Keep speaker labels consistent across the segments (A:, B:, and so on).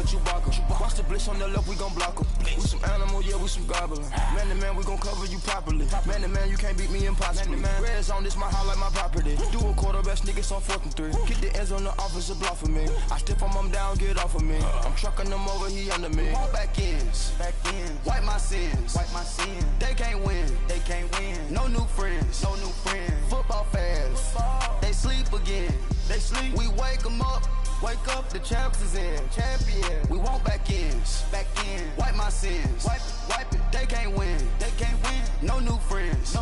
A: Chewbacca. Watch the blitz on the left, we gon' block em. We some animal, yeah, we some goblin. Man to man, we gon' cover you properly. Man to man, you can't beat me impossible. Red zone, this my highlight, my property. Do a quarterback niggas on 4th and 3. Get the ends on the offensive block for me. I stiff him down, get off of me. I'm trucking them over, he under me. All back ends. Wipe my sins. They can't win. No new friends. Football fast. They sleep again. We wake them up. Wake up, the champs is in. Champion. We want back ends. Wipe my sins. Wipe it. They can't win. No new friends.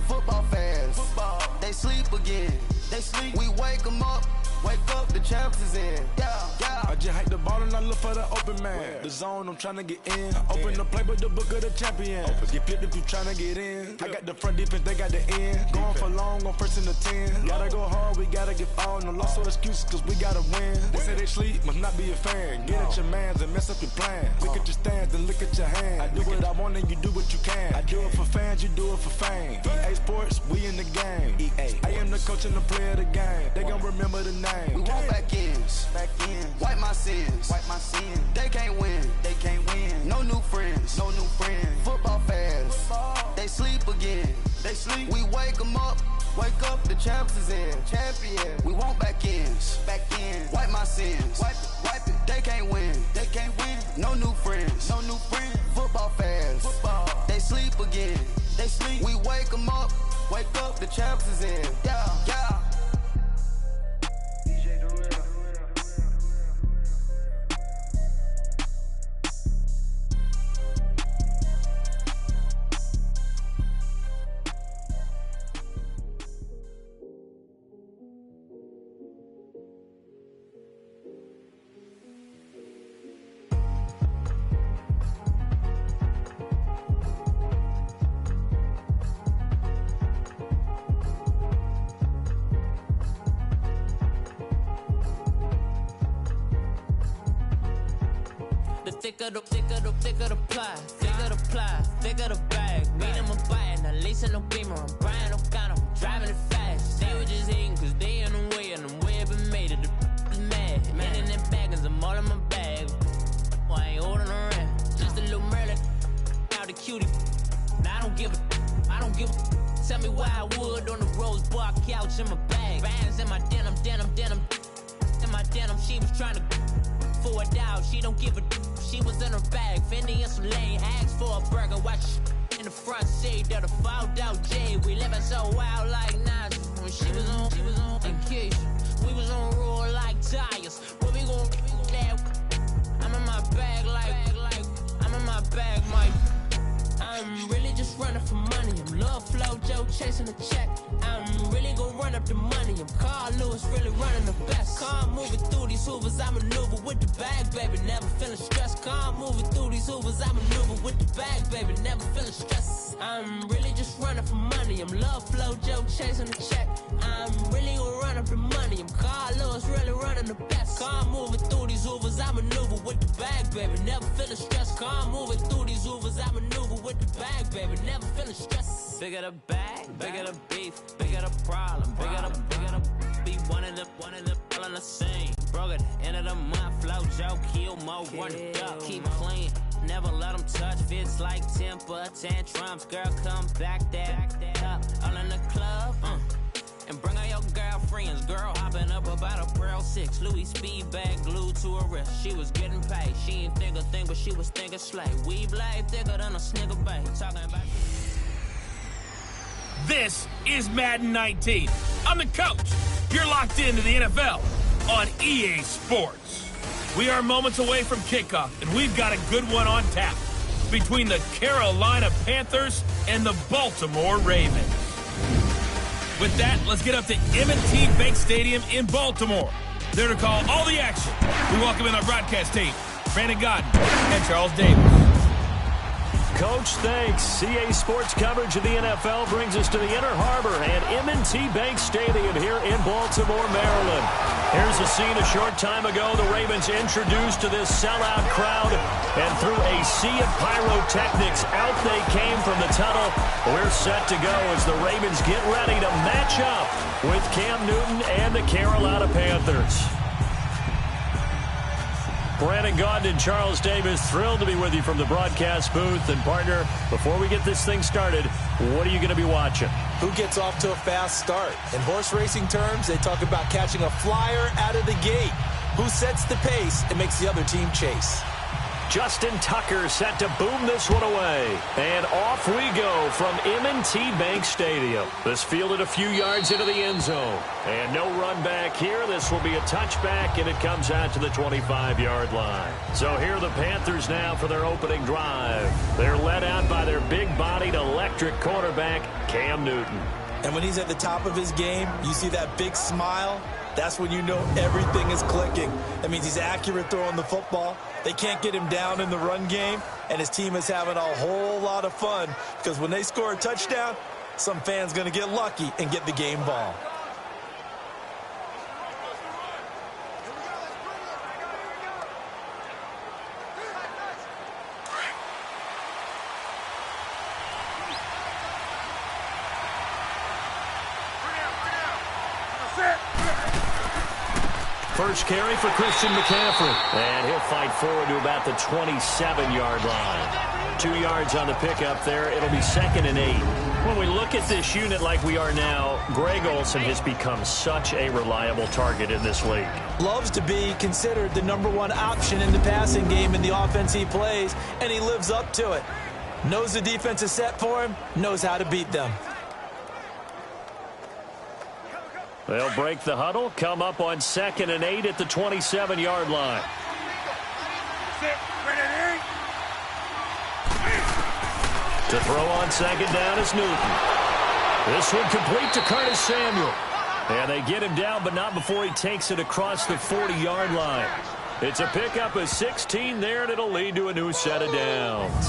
A: Football fast. They sleep again. We wake them up. Wake up, the champs is in. Yeah.
B: I just hike the ball and I look for the open man. The zone, I'm trying to get in. Open the playbook, the book of the champion. Get flipped if you trying to get in. I got the front defense, they got the end. Going for long, on 1st and the 10. Gotta go hard, we gotta get all. No loss or excuses, cause we gotta win. They say they sleep, must not be a fan. Get at your mans and mess up your plans. Look at your stands and look at your hands. I do what I want and you do what you can. I do it for fans, you do it for fame. EA Sports, we in the game. I am the coach and the player of the game. They gon' remember the name.
A: We want back ends. Wipe my sins. They can't win. No new friends. Football fast. They sleep again. We wake them up. Wake up, the champs is in. Champion. We want back ends. Wipe my sins. Wipe it. They can't win. No new friends. Football fast. They sleep again. We wake them up. Wake up, the champs is in. Yeah.
C: Thicker the pie, thicker the bag. Meet them a bite, now lace in no beamer. I'm Brian O'Connor, driving it fast. They were just hating cause they in the way, and the way I've been made it. The mad, man in them baggins, I'm all in my bag. Well, I ain't holding around, just a little Merlin. Now the cutie, now I don't give a. Tell me why I would on the rose bar couch in my bag. Bands in my denim. In my denim, she was trying to for a doubt, she don't give a. She was in her bag, Fendi and some lane, asked for a burger, watch in the front seat of the fouled out J. We living so wild like Nas. When she was on vacation, we was on roll like tires. What we gon' that? I'm in my bag like I'm in my bag, Mike. I'm really just running for money. I'm Love Flow Joe chasing the check. I'm really gon' run up the money. I'm Carl Lewis, really running the best. Car moving through these hoovers, I maneuver with the bag, baby. Never feeling stressed. Car moving through these hoovers, I maneuver with the bag, baby. Never feeling stressed. I'm really just running for money. I'm Love Flow Joe chasing the check. I'm really gon' run up the money. I'm Carl Lewis, really running the best. Car moving through these hoovers, I maneuver with the bag, baby. Never feeling stressed. Car moving through these hoovers, I maneuver with the bag, baby. Never feeling stressed. Bigger the bag, bigger the beef, bigger the problem, bigger the be one of the all in the same. Broke at the end of the month, flow Joe, kill mo, run it up, keep clean. Never let them touch, fits like temper tantrums. Girl, come back that up, all in the club, and bring all your girlfriends. Girl hopping up about a Pearl 6 Louis speed bag glued to her wrist. She was getting paid, she ain't think a thing, but she was thinking slay. We blade thicker than a snigger bait. Talking about.
D: This is Madden 19. I'm the coach. You're locked into the NFL on EA Sports. We are moments away from kickoff, and we've got a good one on tap between the Carolina Panthers and the Baltimore Ravens. With that, let's get up to M&T Bank Stadium in Baltimore. There to call all the action. We welcome in our broadcast team, Brandon Godden and Charles Davis.
E: Coach, thanks. CA Sports coverage of the NFL brings us to the Inner Harbor and M&T Bank Stadium here in Baltimore, Maryland. Here's a scene a short time ago. The Ravens introduced to this sellout crowd, and through a sea of pyrotechnics, out they came from the tunnel. We're set to go as the Ravens get ready to match up with Cam Newton and the Carolina Panthers. Brandon Gaudin and Charles Davis, thrilled to be with you from the broadcast booth. And, partner, before we get this thing started, what are you going to be watching?
F: Who gets off to a fast start? In horse racing terms, they talk about catching a flyer out of the gate. Who sets the pace and makes the other team chase?
E: Justin Tucker set to boom this one away. And off we go from M&T Bank Stadium. This fielded a few yards into the end zone. And no run back here. This will be a touchback, and it comes out to the 25-yard line. So here are the Panthers now for their opening drive. They're led out by their big-bodied electric quarterback, Cam Newton.
F: And when he's at the top of his game, you see that big smile. That's when you know everything is clicking. That means he's accurate throwing the football. They can't get him down in the run game, and his team is having a whole lot of fun because when they score a touchdown, some fan's going to get lucky and get the game ball.
E: First carry for Christian McCaffrey. And he'll fight forward to about the 27-yard line. 2 yards on the pickup there. It'll be 2nd and 8. When we look at this unit like we are now, Greg Olsen has become such a reliable target in this league.
F: Loves to be considered the #1 option in the passing game in the offense he plays, and he lives up to it. Knows the defense is set for him, knows how to beat them.
E: They'll break the huddle, come up on 2nd and 8 at the 27-yard line. To throw on 2nd down is Newton. This one complete to Curtis Samuel. And they get him down, but not before he takes it across the 40-yard line. It's a pickup of 16 there, and it'll lead to a new set of downs.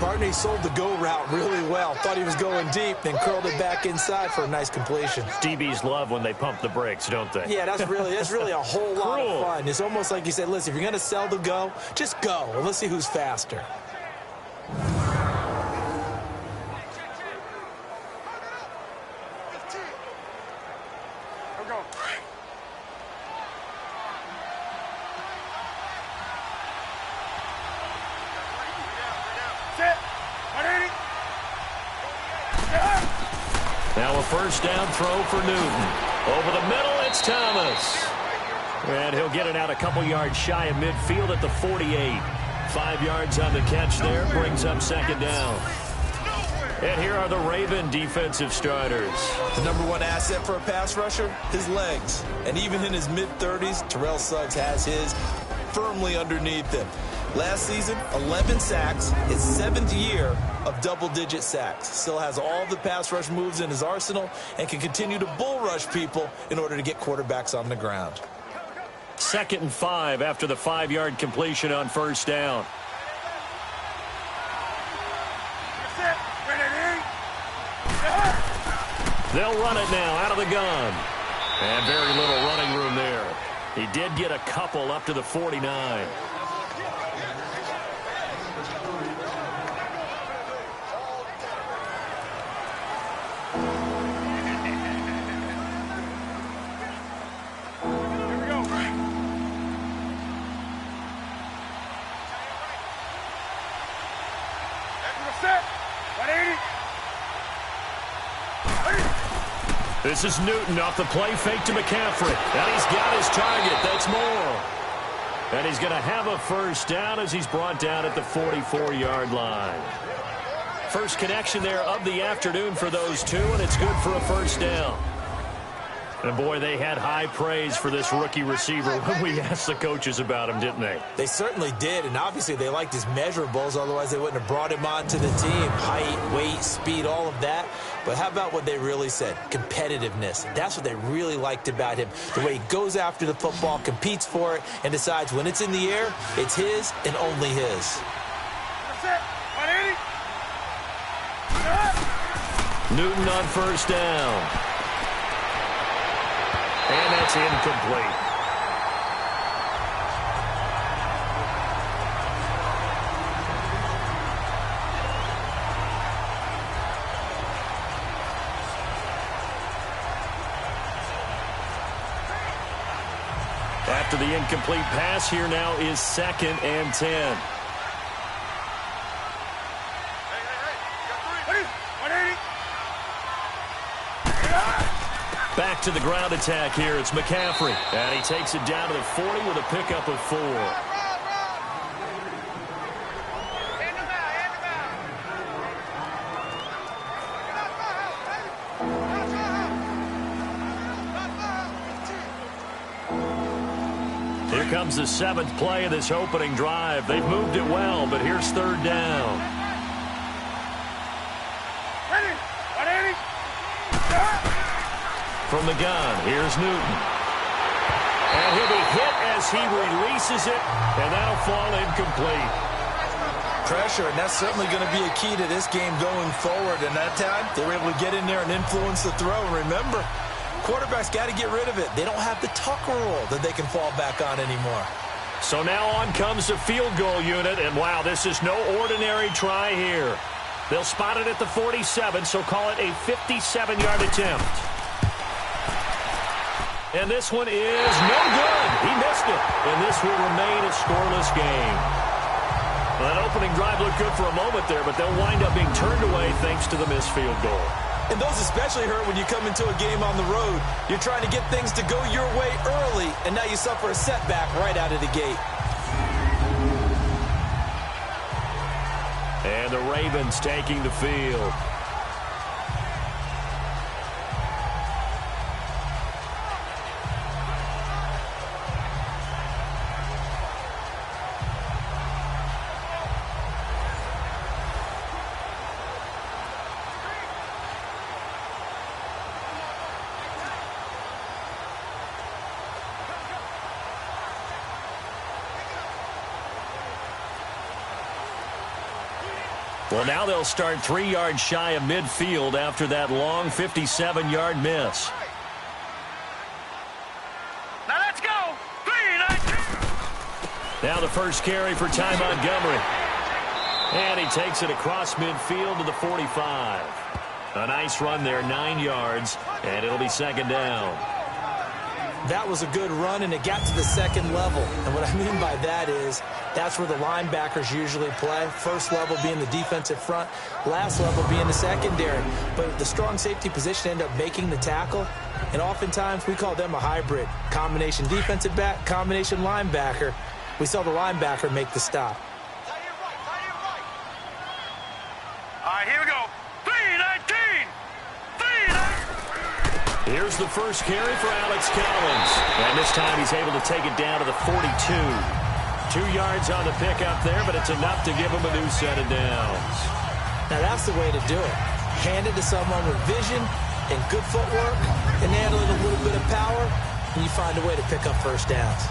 F: Barney sold the go route really well. Thought he was going deep, then curled it back inside for a nice completion.
E: DBs love when they pump the brakes, don't they?
F: Yeah, that's really a whole lot of fun. It's almost like you said, listen, if you're going to sell the go, just go. And let's see who's faster.
E: Now a first down throw for Newton. Over the middle, it's Thomas. And he'll get it out a couple yards shy of midfield at the 48. 5 yards on the catch there, brings up 2nd down. And here are the Raven defensive starters.
F: The #1 asset for a pass rusher, his legs. And even in his mid-30s, Terrell Suggs has his firmly underneath him. Last season, 11 sacks, his 7th year of double-digit sacks. Still has all the pass rush moves in his arsenal and can continue to bull rush people in order to get quarterbacks on the ground.
E: 2nd and 5 after the 5-yard completion on first down. They'll run it now out of the gun. And very little running room there. He did get a couple up to the 49. This is Newton off the play fake to McCaffrey. And he's got his target. That's more. And he's going to have a first down as he's brought down at the 44-yard line. First connection there of the afternoon for those two, and it's good for a first down. And, boy, they had high praise for this rookie receiver when we asked the coaches about him, didn't they?
F: They certainly did, and obviously they liked his measurables. Otherwise, they wouldn't have brought him onto the team. Height, weight, speed, all of that. But how about what they really said? Competitiveness. That's what they really liked about him. The way he goes after the football, competes for it, and decides when it's in the air, it's his and only his.
E: Newton on first down. And that's incomplete. After the incomplete pass, here now is 2nd and 10. Back to the ground attack here. It's McCaffrey. And he takes it down to the 40 with a pickup of 4. Here comes the 7th play of this opening drive. They've moved it well, but here's 3rd down. From the gun, here's Newton. And he'll be hit as he releases it, and that'll fall incomplete.
F: Pressure, and that's certainly going to be a key to this game going forward. And that time, they were able to get in there and influence the throw. And remember, quarterbacks got to get rid of it. They don't have the Tucker rule that they can fall back on anymore.
E: So now on comes the field goal unit, and wow, this is no ordinary try here. They'll spot it at the 47, so call it a 57-yard attempt. And this one is no good. He missed it, and this will remain a scoreless game. Well, that opening drive looked good for a moment there, but they'll wind up being turned away thanks to the missed field goal.
F: And those especially hurt when you come into a game on the road. You're trying to get things to go your way early, and now you suffer a setback right out of the gate.
E: And the Ravens taking the field. Well, now they'll start 3 yards shy of midfield after that long 57-yard miss.
G: Now let's go. 3-9.
E: Now the first carry for Ty Montgomery. And he takes it across midfield to the 45. A nice run there, 9 yards, and it'll be 2nd down.
F: That was a good run, and it got to the 2nd level. And what I mean by that is that's where the linebackers usually play. First level being the defensive front, last level being the secondary. But the strong safety position ended up making the tackle, and oftentimes we call them a hybrid. Combination defensive back, combination linebacker. We saw the linebacker make the stop.
G: All right, here we go. 3-19. 3-19.
E: Here's the first carry for Alex Collins. And this time he's able to take it down to the 42. 2 yards on the pickup there, but it's enough to give him a new set of downs.
F: Now that's the way to do it. Hand it to someone with vision and good footwork, and handle it a little bit of power, and you find a way to pick up first downs.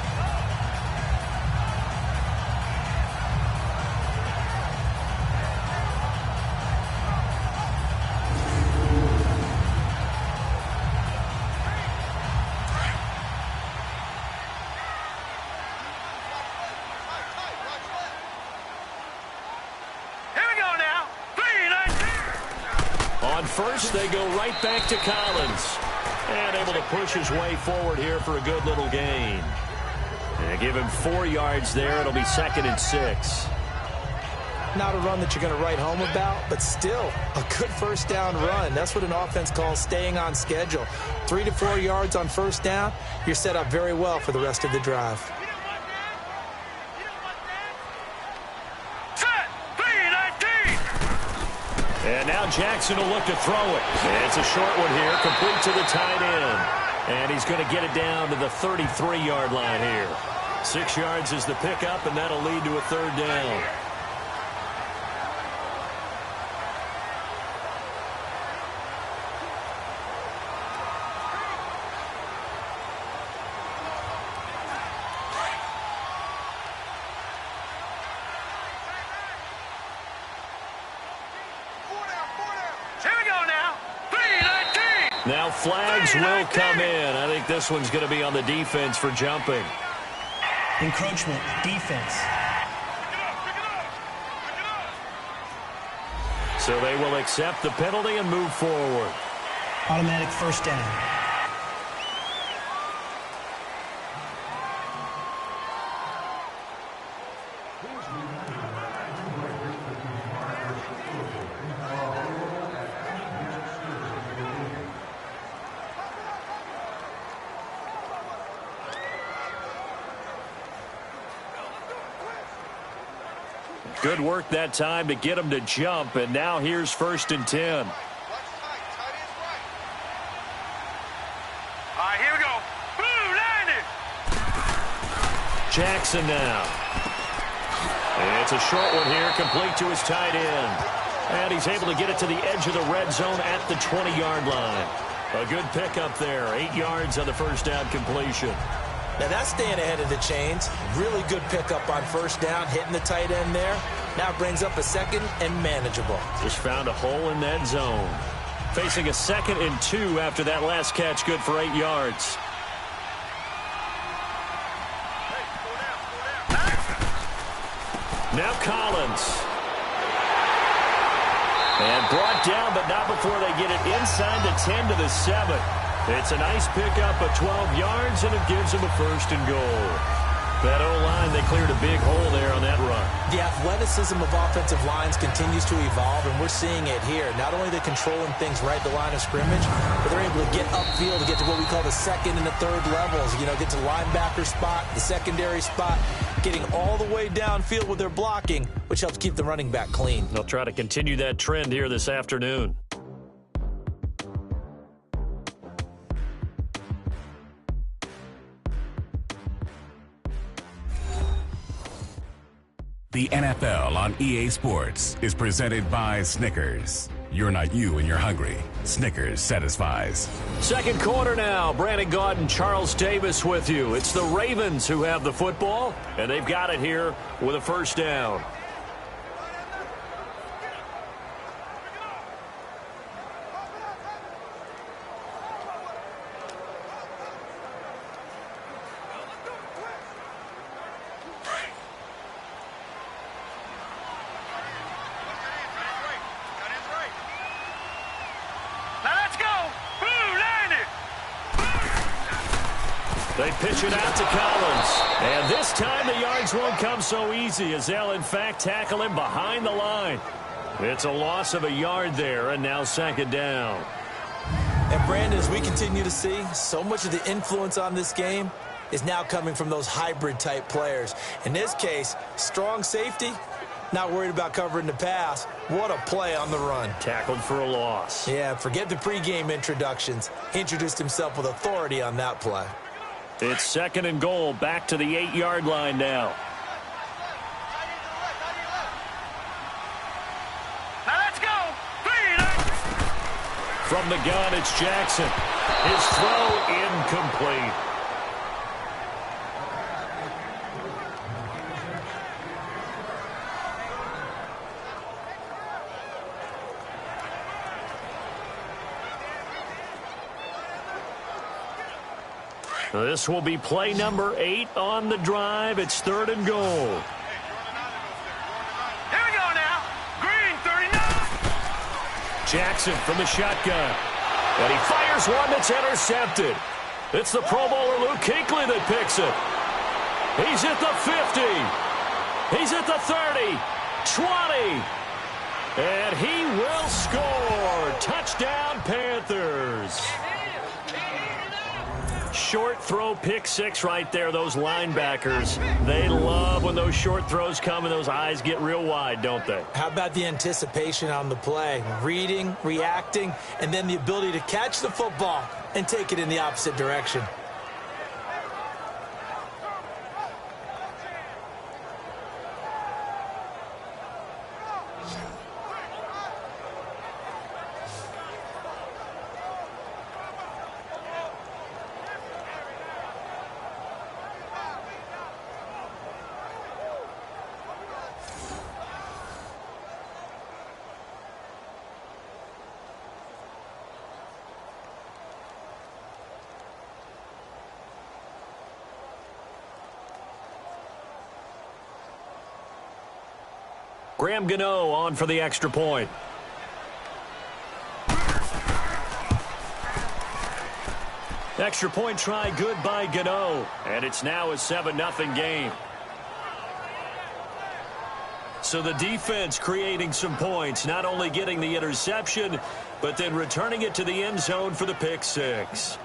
E: First, they go right back to Collins. And able to push his way forward here for a good little gain. And give him 4 yards there. It'll be 2nd and 6.
F: Not a run that you're going to write home about, but still a good first down run. That's what an offense calls staying on schedule. 3 to 4 yards on first down, you're set up very well for the rest of the drive.
E: And now Jackson will look to throw it. And it's a short one here, complete to the tight end. And he's going to get it down to the 33-yard line here. 6 yards is the pickup, and that'll lead to a 3rd down. Now flags will come in. I think this one's going to be on the defense for jumping.
H: Encroachment, defense.
E: So they will accept the penalty and move forward.
H: Automatic first down.
E: Good work that time to get him to jump, and now here's 1st and 10.
G: All right, here we go. Boom, landed.
E: Jackson now. It's a short one here, complete to his tight end. And he's able to get it to the edge of the red zone at the 20-yard line. A good pickup there, 8 yards on the first down completion.
F: Now that's staying ahead of the chains. Really good pickup on 1st down, hitting the tight end there. Now brings up a 2nd and manageable.
E: Just found a hole in that zone. Facing a 2nd and 2 after that last catch, good for 8 yards. Now Collins. And brought down, but not before they get it inside the 10 to the 7. It's a nice pickup of 12 yards, and it gives them a 1st and goal. That O-line, they cleared a big hole there on that run.
F: The athleticism of offensive lines continues to evolve, and we're seeing it here. Not only are they controlling things right at the line of scrimmage, but they're able to get upfield to get to what we call the 2nd and the 3rd levels. You know, get to linebacker spot, the secondary spot, getting all the way downfield with their blocking, which helps keep the running back clean.
E: They'll try to continue that trend here this afternoon.
I: The NFL on EA Sports is presented by Snickers. You're not you when you're hungry. Snickers satisfies.
E: Second quarter now. Brandon Gaudin and Charles Davis with you. It's the Ravens who have the football, and they've got it here with a 1st down. They pitch it out to Collins. And this time the yards won't come so easy as they'll, in fact, tackle him behind the line. It's a loss of a yard there, and now 2nd down.
F: And, Brandon, as we continue to see, so much of the influence on this game is now coming from those hybrid-type players. In this case, strong safety, not worried about covering the pass. What a play on the run.
E: Tackled for a loss.
F: Yeah, forget the pregame introductions. He introduced himself with authority on that play.
E: It's 2nd and goal, back to the 8-yard line now.
G: Now let's go.
E: From the gun, it's Jackson. His throw incomplete. This will be play number 8 on the drive. It's 3rd and goal.
G: Here we go now. Green 39.
E: Jackson from the shotgun. And he fires one that's intercepted. It's the Pro Bowler Luke Kuechly that picks it. He's at the 50. He's at the 30. 20. And he will score. Touchdown, Panthers. Short throw, pick 6 right there. Those linebackers, they love when those short throws come and those eyes get real wide, don't they?
F: How about the anticipation on the play? Reading, reacting, and then the ability to catch the football and take it in the opposite direction.
E: Graham Gano on for the extra point. Extra point try good by Gano. And it's now a 7-0 game. So the defense creating some points, not only getting the interception, but then returning it to the end zone for the pick six.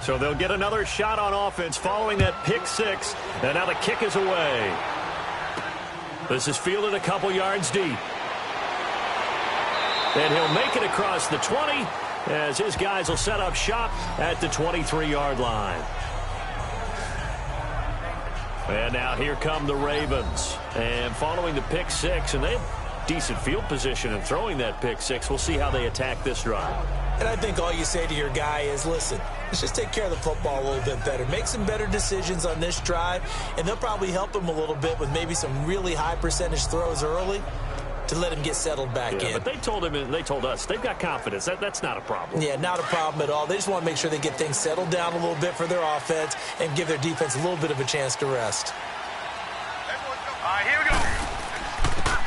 E: So they'll get another shot on offense following that pick six. And now the kick is away. This is fielded a couple yards deep. And he'll make it across the 20 as his guys will set up shop at the 23-yard line. And now here come the Ravens. And following the pick six, and they have decent field position in throwing that pick six. We'll see how they attack this drive.
F: And I think all you say to your guy is, listen, let's just take care of the football a little bit better. Make some better decisions on this drive, and they'll probably help him a little bit with maybe some really high percentage throws early to let him get settled back in.
E: But they told him, and they told us, they've got confidence. That's not a problem.
F: Yeah, not a problem at all. They just want to make sure they get things settled down a little bit for their offense and give their defense a little bit of a chance to rest.
G: All right, here we go.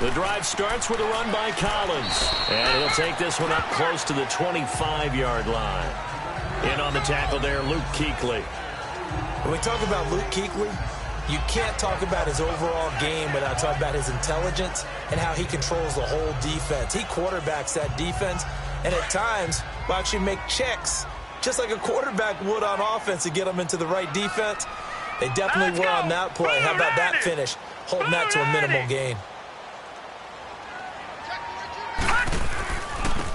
E: The drive starts with a run by Collins. And he'll take this one up close to the 25-yard line. In on the tackle there, Luke Kuechly.
F: When we talk about Luke Kuechly, you can't talk about his overall game without talking about his intelligence and how he controls the whole defense. He quarterbacks that defense, and at times will actually make checks, just like a quarterback would on offense to get them into the right defense. They definitely were on that play. How about that finish? Holding that to a minimal gain.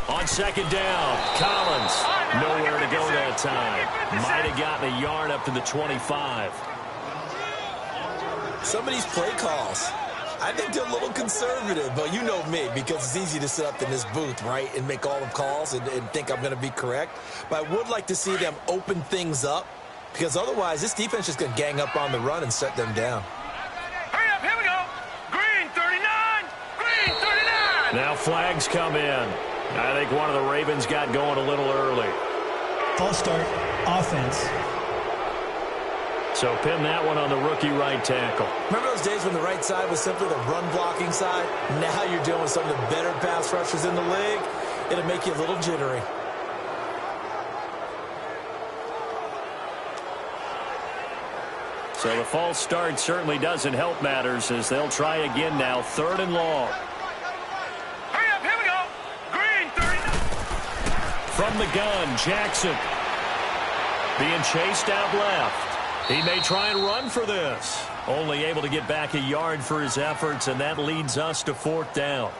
E: On second down, Collins. Nowhere to go that time. Might have gotten a yard up to the 25.
F: Some of these play calls, I think they're a little conservative, but you know me, because it's easy to sit up in this booth, right, and make all the calls and think I'm going to be correct. But I would like to see them open things up, because otherwise this defense is going to gang up on the run and shut them down.
G: Hurry up, here we go. Green 39, green 39.
E: Now flags come in. I think one of the Ravens got going a little early.
H: False start, offense.
E: So pin that one on the rookie right tackle.
F: Remember those days when the right side was simply the run-blocking side? Now you're dealing with some of the better pass rushers in the league. It'll make you a little jittery.
E: So the false start certainly doesn't help matters as they'll try again now. 3rd and long.
G: Hurry up, here we go. Green 39.
E: From the gun, Jackson. Being chased out left. He may try and run for this. Only able to get back a yard for his efforts, and that leads us to 4th down.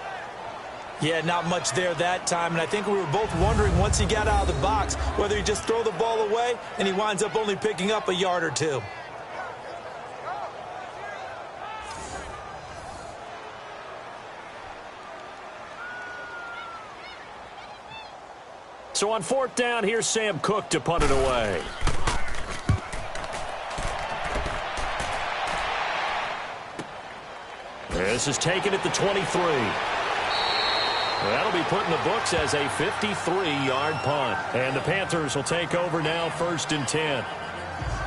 F: Yeah, not much there that time, and I think we were both wondering once he got out of the box whether he'd just throw the ball away, and he winds up only picking up a yard or two.
E: So on 4th down, here's Sam Cook to punt it away. This is taken at the 23. That'll be put in the books as a 53-yard punt. And the Panthers will take over now, 1st and 10.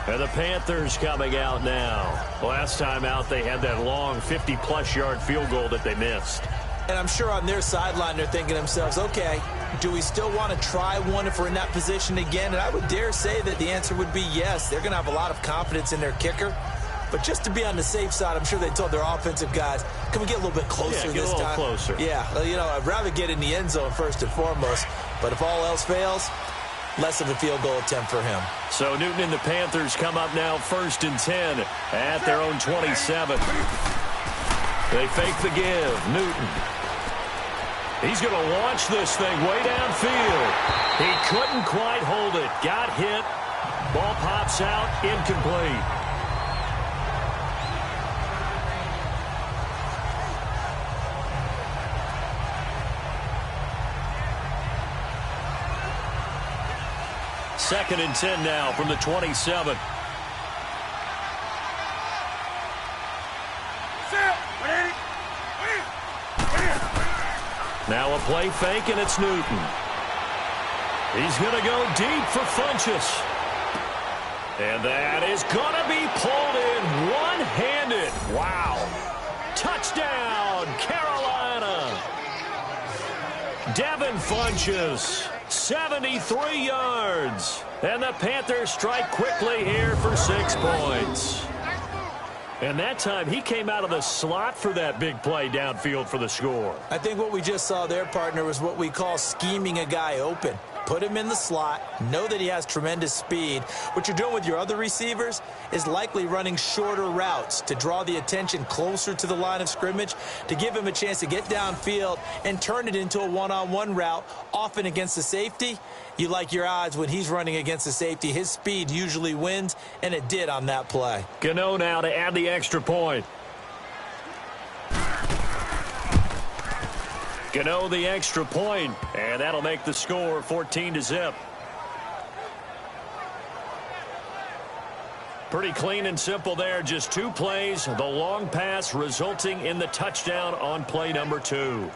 E: And the Panthers coming out now. Last time out, they had that long 50-plus yard field goal that they missed.
F: And I'm sure on their sideline they're thinking to themselves, okay, do we still want to try one if we're in that position again? And I would dare say that the answer would be yes. They're going to have a lot of confidence in their kicker. But just to be on the safe side, I'm sure they told their offensive guys, can we get a little bit closer this time?
E: Yeah, get a little closer.
F: Yeah, you know, I'd rather get in the end zone first and foremost. But if all else fails, less of a field goal attempt for him.
E: So Newton and the Panthers come up now 1st and 10 at their own 27. They fake the give. Newton. He's going to launch this thing way downfield. He couldn't quite hold it. Got hit. Ball pops out. Incomplete. Second and 10 now from the 27. Now a play fake, and it's Newton. He's going to go deep for Funchess. And that is going to be pulled in one-handed. Wow. Touchdown, Carolina. Devin Funchess, 73 yards. And the Panthers strike quickly here for 6 points. And that time, he came out of the slot for that big play downfield for the score.
F: I think what we just saw there, partner, was what we call scheming a guy open. Put him in the slot, know that he has tremendous speed. What you're doing with your other receivers is likely running shorter routes to draw the attention closer to the line of scrimmage, to give him a chance to get downfield and turn it into a one-on-one route, often against the safety. You like your odds when he's running against the safety. His speed usually wins, and it did on that play.
E: Gano now to add the extra point. Gano the extra point, and that'll make the score 14-0. Pretty clean and simple there. Just 2 plays. The long pass resulting in the touchdown on play number 2.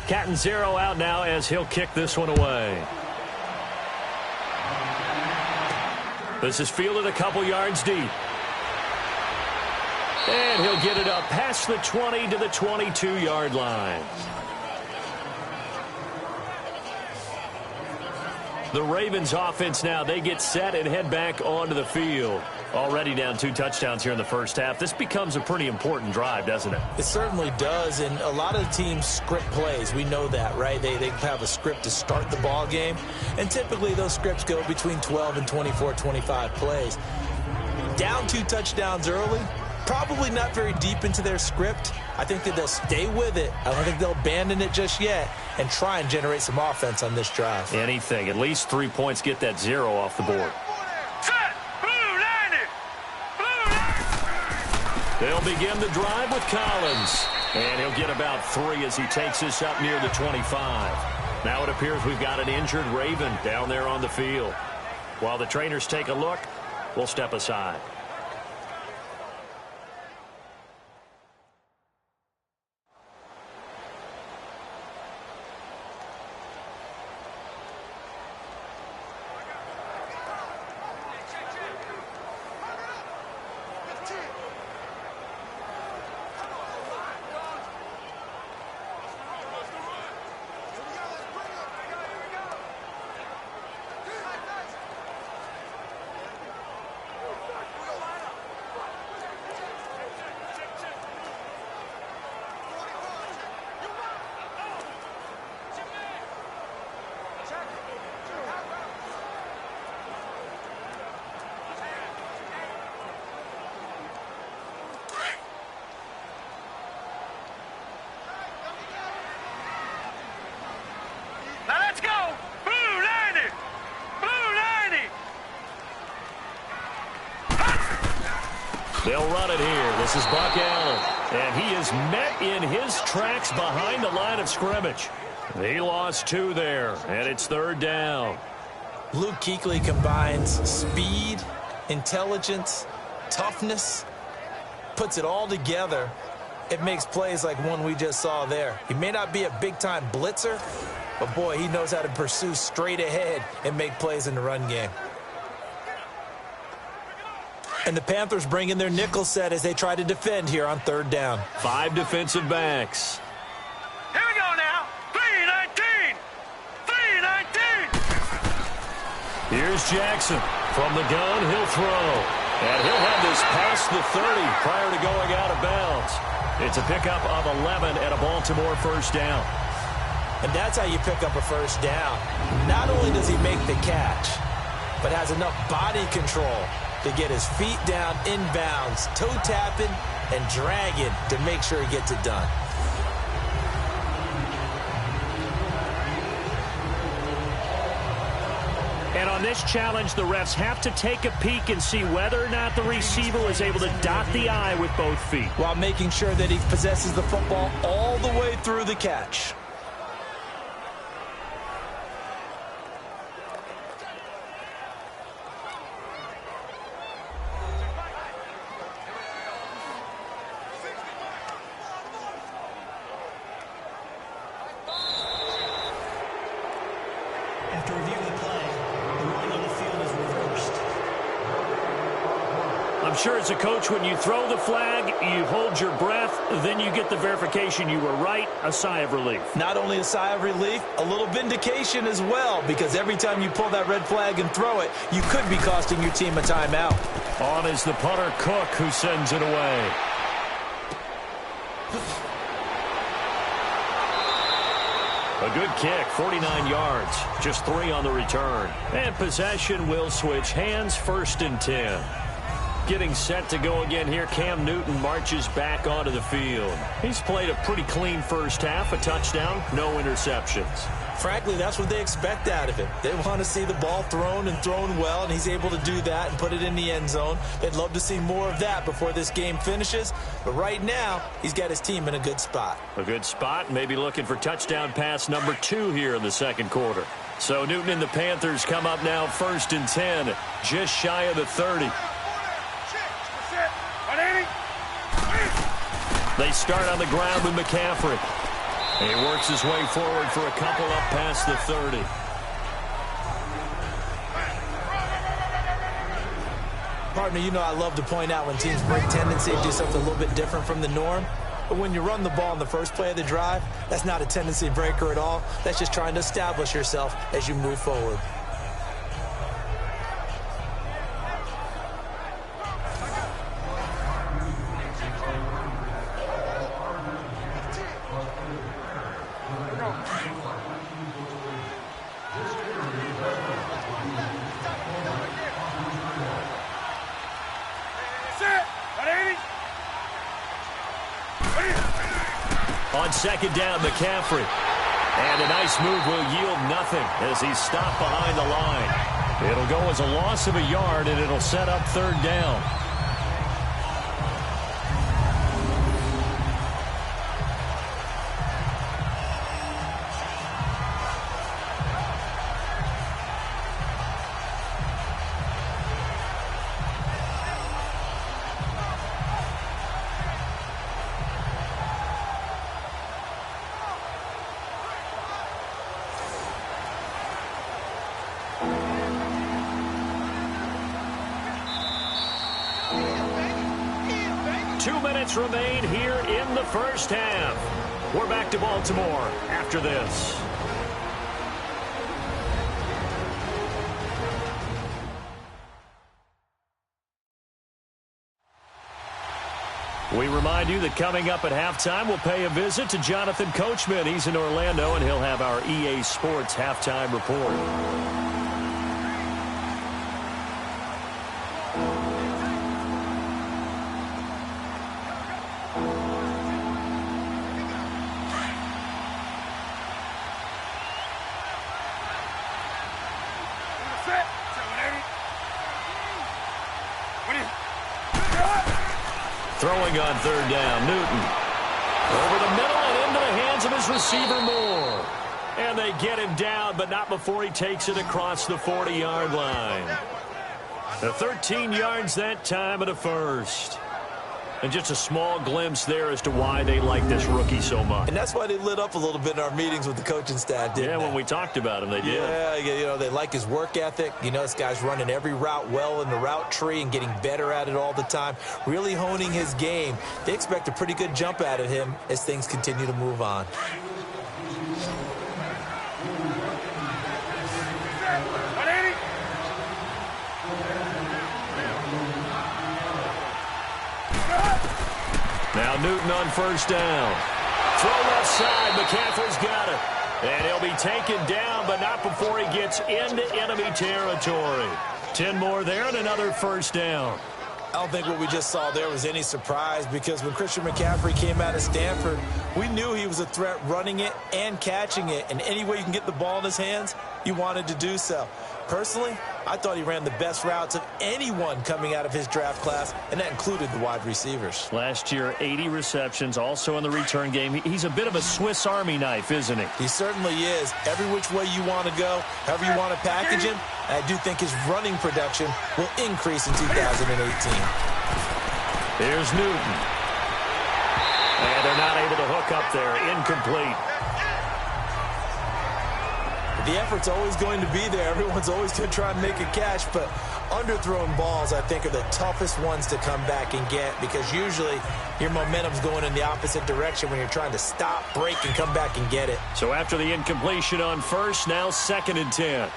E: Catanzaro out now as he'll kick this one away. This is fielded a couple yards deep. And he'll get it up past the 20 to the 22-yard line. The Ravens offense now, they get set and head back onto the field. Already down 2 touchdowns here in the first half. This becomes a pretty important drive, doesn't it?
F: It certainly does, and a lot of the teams script plays. We know that, right? They have a script to start the ball game, and typically those scripts go between 12 and 24, 25 plays. Down 2 touchdowns early, probably not very deep into their script. I think that they'll stay with it. I don't think they'll abandon it just yet and try and generate some offense on this drive.
E: Anything. At least 3 points, get that 0 off the board. They'll begin the drive with Collins. And he'll get about 3 as he takes this up near the 25. Now it appears we've got an injured Raven down there on the field. While the trainers take a look, we'll step aside. They'll run it here. This is Buck Allen. And he is met in his tracks behind the line of scrimmage. He lost 2 there, and it's 3rd down.
F: Luke Kuechly combines speed, intelligence, toughness, puts it all together. It makes plays like one we just saw there. He may not be a big-time blitzer, but, boy, he knows how to pursue straight ahead and make plays in the run game. And the Panthers bring in their nickel set as they try to defend here on 3rd down.
E: 5 defensive backs.
G: Here we go now. 3-19. 3-19.
E: Here's Jackson. From the gun, he'll throw. And he'll have this past the 30 prior to going out of bounds. It's a pickup of 11 and a Baltimore 1st down.
F: And that's how you pick up a 1st down. Not only does he make the catch, but has enough body control to get his feet down inbounds, toe tapping and dragging to make sure he gets it done.
E: And on this challenge, the refs have to take a peek and see whether or not the receiver was able to dot the I with both feet,
F: while making sure that he possesses the football all the way through the catch.
H: After reviewing the play, the ruling on the field is reversed.
E: I'm sure as a coach, when you throw the flag, you hold your breath, then you get the verification you were right, a sigh of relief.
F: Not only a sigh of relief, a little vindication as well, because every time you pull that red flag and throw it, you could be costing your team a timeout.
E: On is the punter, Cook, who sends it away. A good kick, 49 yards, just 3 on the return. And possession will switch hands, 1st and 10. Getting set to go again here, Cam Newton marches back onto the field. He's played a pretty clean first half, a touchdown, no interceptions.
F: Frankly, that's what they expect out of him. They want to see the ball thrown and thrown well, and he's able to do that and put it in the end zone. They'd love to see more of that before this game finishes, but right now, he's got his team in a good spot.
E: A good spot, maybe looking for touchdown pass number 2 here in the second quarter. So Newton and the Panthers come up now 1st and 10, just shy of the 30. They start on the ground with McCaffrey. He works his way forward for a couple up past the 30.
F: Partner, you know I love to point out when teams break tendency and do something a little bit different from the norm. But when you run the ball in the first play of the drive, that's not a tendency breaker at all. That's just trying to establish yourself as you move forward.
E: On second down, McCaffrey. And a nice move will yield nothing as he's stopped behind the line. It'll go as a loss of a yard, and it'll set up 3rd down. Remain here in the first half. We're back to Baltimore after this. We remind you that coming up at halftime, we'll pay a visit to Jonathan Coachman. He's in Orlando, and he'll have our EA Sports halftime report. Throwing on 3rd down, Newton. Over the middle and into the hands of his receiver, Moore. And they get him down, but not before he takes it across the 40-yard line. The 13 yards that time at a 1st. And just a small glimpse there as to why they like this rookie so much.
F: And that's why they lit up a little bit in our meetings with the coaching staff, didn't they?
E: When we talked about him, they did.
F: Yeah, you know, they like his work ethic. You know, this guy's running every route well in the route tree and getting better at it all the time, really honing his game. They expect a pretty good jump out of him as things continue to move on.
E: Now Newton on 1st down. Throw left side. McCaffrey's got it. And he'll be taken down, but not before he gets into enemy territory. 10 more there and another first down.
F: I don't think what we just saw there was any surprise, because when Christian McCaffrey came out of Stanford, we knew he was a threat running it and catching it. And any way you can get the ball in his hands, you wanted to do so. Personally, I thought he ran the best routes of anyone coming out of his draft class, and that included the wide receivers.
E: Last year, 80 receptions, also in the return game. He's a bit of a Swiss Army knife, isn't he?
F: He certainly is. Every which way you want to go, however you want to package him, I do think his running production will increase in 2018.
E: Here's Newton. And they're not able to hook up there. Incomplete.
F: The effort's always going to be there. Everyone's always going to try and make a catch, but underthrown balls, I think, are the toughest ones to come back and get, because usually your momentum's going in the opposite direction when you're trying to stop, break, and come back and get it.
E: So after the incompletion on first, now 2nd and 10.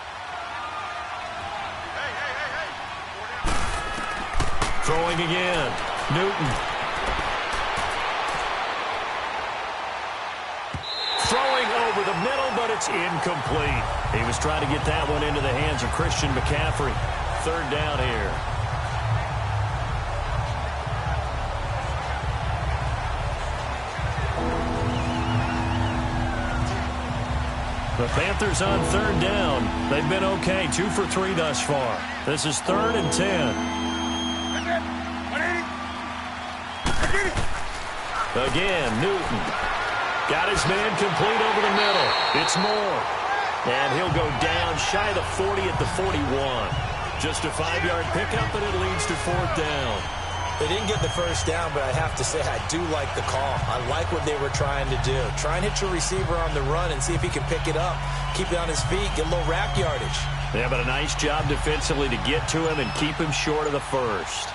E: Throwing again. Newton. Throwing over the middle, but it's incomplete. He was trying to get that one into the hands of Christian McCaffrey. 3rd down here. The Panthers on 3rd down. They've been okay. 2 for 3 thus far. This is 3rd and 10. Again, Newton. Got his man complete over the middle. It's Moore. And he'll go down shy of the 40 at the 41. Just a 5-yard pickup, and it leads to 4th down.
F: They didn't get the first down, but I have to say I do like the call. I like what they were trying to do. Try and hit your receiver on the run and see if he can pick it up. Keep it on his feet, get a little rack yardage.
E: Yeah, but a nice job defensively to get to him and keep him short of the first.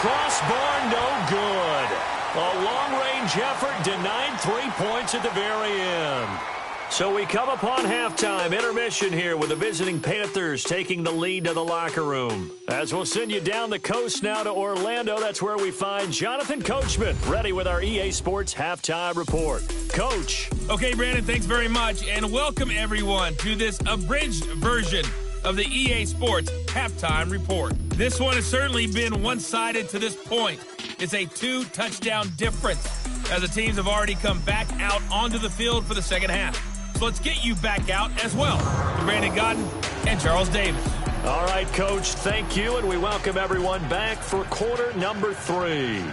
E: Crossbar, no good. A long-range effort denied 3 points at the very end. So we come upon halftime intermission here with the visiting Panthers taking the lead to the locker room. As we'll send you down the coast now to Orlando, that's where we find Jonathan Coachman ready with our EA Sports halftime report. Coach.
D: Okay, Brandon, thanks very much, and welcome everyone to this abridged version of the EA Sports halftime report. This one has certainly been one-sided to this point. It's a 2-touchdown difference as the teams have already come back out onto the field for the second half. So let's get you back out as well to Brandon Godden and Charles Davis.
E: All right, Coach, thank you, and we welcome everyone back for quarter number 3.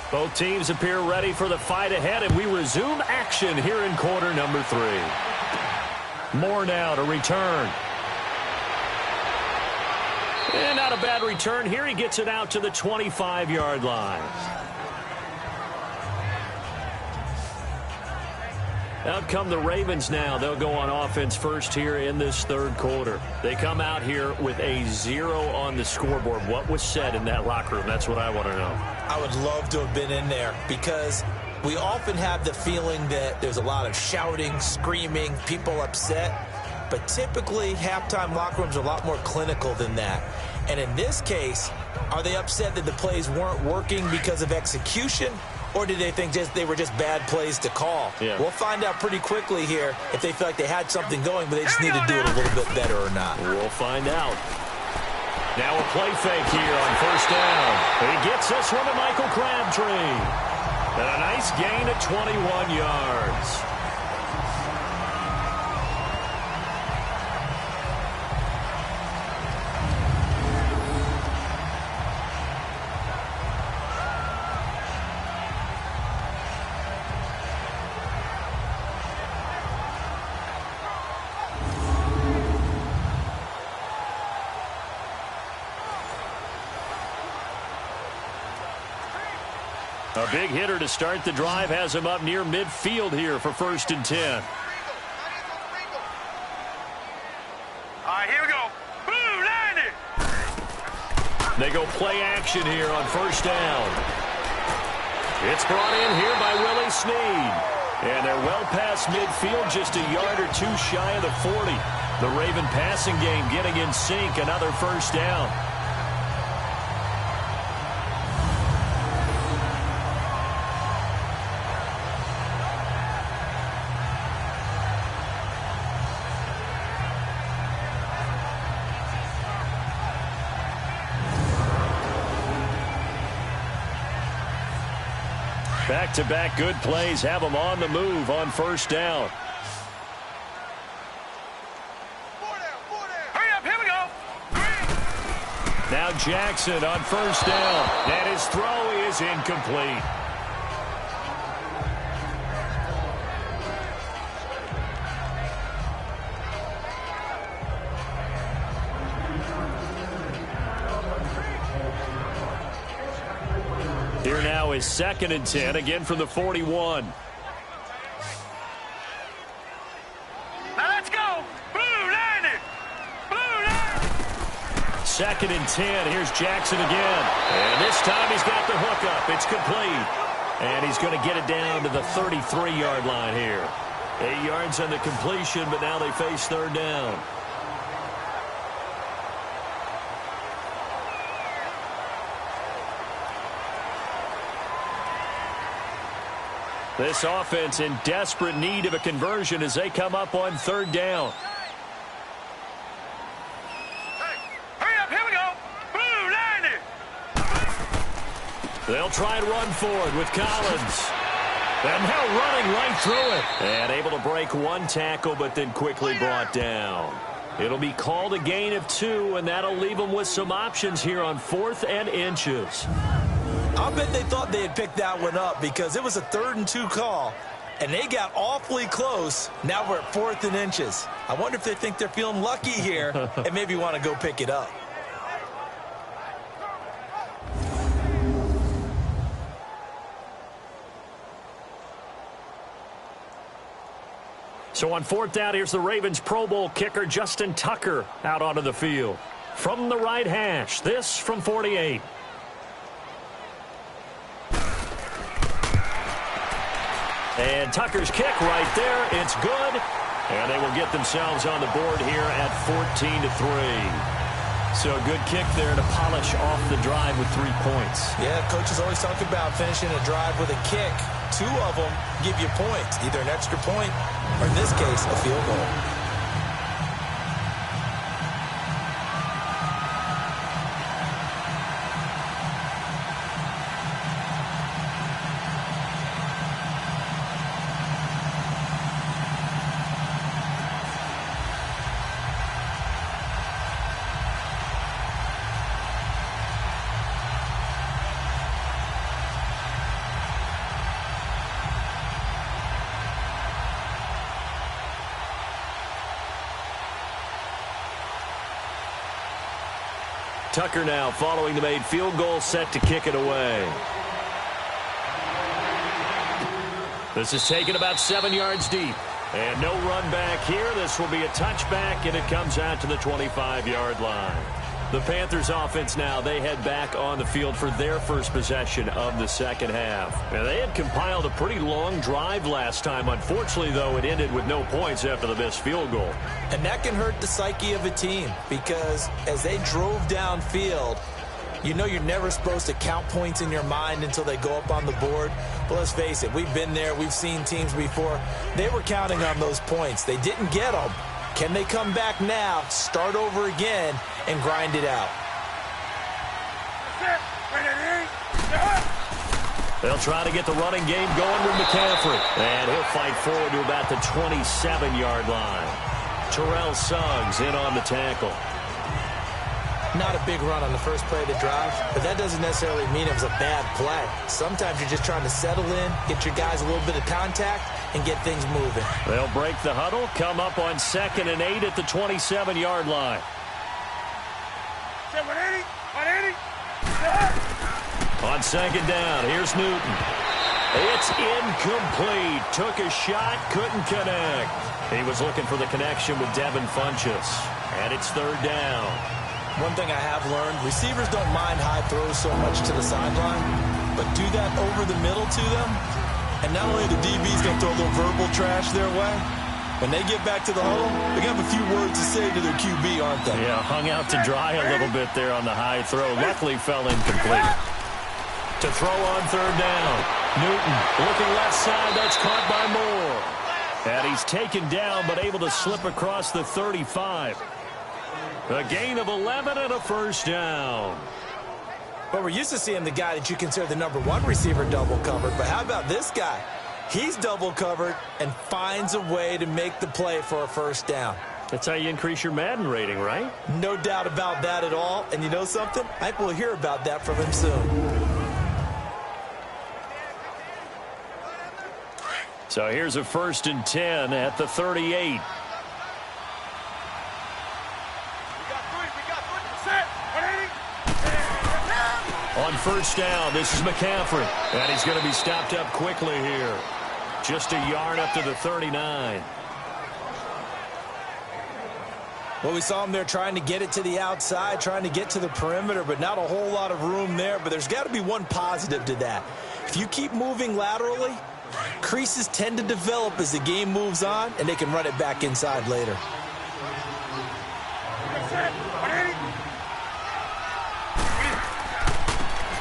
E: Both teams appear ready for the fight ahead, and we resume action here in quarter number 3. Moore now to return. And not a bad return here. He gets it out to the 25-yard line. Out come the Ravens now. They'll go on offense first here in this 3rd quarter. They come out here with a 0 on the scoreboard. What was said in that locker room? That's what I want to know.
F: I would love to have been in there, because we often have the feeling that there's a lot of shouting, screaming, people upset. But typically, halftime locker rooms are a lot more clinical than that. And in this case, are they upset that the plays weren't working because of execution? Or did they think they were just bad plays to call?
E: Yeah.
F: We'll find out pretty quickly here if they feel like they had something going, but they just need to do it a little bit better or not.
E: We'll find out. Now a play fake here on first down. He gets this one to Michael Crabtree. And a nice gain of 21 yards. A big hitter to start the drive has him up near midfield here for 1st and 10.
G: All right, here we go. Blue, line it.
E: They go play action here on 1st down. It's brought in here by Willie Snead. And they're well past midfield, just a yard or two shy of the 40. The Raven passing game getting in sync, another 1st down. Back-to-back good plays have them on the move on 1st down.
G: Hurry up, here we go.
E: Now Jackson on 1st down. And his throw is incomplete. Here now is 2nd and 10, again from the 41.
G: Now let's go. Blue, line it. Blue, line it.
E: 2nd and 10. Here's Jackson again. And this time he's got the hookup. It's complete. And he's going to get it down to the 33-yard line here. 8 yards on the completion, but now they face 3rd down. This offense in desperate need of a conversion as they come up on 3rd down.
G: Hey, hurry up, here we go. Blue, line it.
E: They'll try and run forward with Collins. And now running right through it. And able to break one tackle, but then quickly brought down. It'll be called a gain of 2, and that'll leave them with some options here on 4th and inches.
F: I'll bet they thought they had picked that one up because it was a 3rd and 2 call, and they got awfully close. Now we're at 4th and inches. I wonder if they think they're feeling lucky here and maybe want to go pick it up.
E: So on 4th down, here's the Ravens Pro Bowl kicker Justin Tucker out onto the field. From the right hash, this from 48. And Tucker's kick right there. It's good. And they will get themselves on the board here at 14-3. So a good kick there to polish off the drive with 3 points.
F: Yeah, coaches always talk about finishing a drive with a kick. 2 of them give you points, either an extra point or, in this case, a field goal.
E: Tucker now following the made field goal, set to kick it away. This is taken about 7 yards deep. And no run back here. This will be a touchback, and it comes out to the 25-yard line. The Panthers offense now, they head back on the field for their first possession of the 2nd half. And they had compiled a pretty long drive last time. Unfortunately, though, it ended with no points after the missed field goal.
F: And that can hurt the psyche of a team because as they drove downfield, you know you're never supposed to count points in your mind until they go up on the board. But let's face it, we've been there. We've seen teams before. They were counting on those points. They didn't get them. Can they come back now, start over again, and grind it out?
E: They'll try to get the running game going with McCaffrey. And he'll fight forward to about the 27-yard line. Terrell Suggs in on the tackle.
F: Not a big run on the first play of the drive, but that doesn't necessarily mean it was a bad play. Sometimes you're just trying to settle in, get your guys a little bit of contact, and get things moving.
E: They'll break the huddle, come up on 2nd and 8 at the 27-yard line.
G: 180, 180.
E: On On second down, here's Newton. It's incomplete. Took a shot, couldn't connect. He was looking for the connection with Devin Funchess. And it's third down.
F: One thing I have learned, receivers don't mind high throws so much to the sideline, but do that over the middle to them, and not only the DB's going to throw a little verbal trash their way, when they get back to the huddle, they're going to have a few words to say to their QB, aren't they?
E: Yeah, hung out to dry a little bit there on the high throw. Luckily fell incomplete. To throw on third down. Newton looking left side. That's caught by Moore. And he's taken down but able to slip across the 35. A gain of 11 and a first down.
F: But we're used to seeing the guy that you consider the #1 receiver double covered. But how about this guy? He's double covered and finds a way to make the play for a first down.
E: That's how you increase your Madden rating, right?
F: No doubt about that at all. And you know something? I think we'll hear about that from him soon.
E: So here's a 1st and 10 at the 38. On first down, this is McCaffrey. And he's going to be stopped up quickly here. Just a yard up to the 39.
F: Well, we saw him there trying to get it to the outside, trying to get to the perimeter, but not a whole lot of room there. But there's got to be one positive to that. If you keep moving laterally, creases tend to develop as the game moves on, and they can run it back inside later.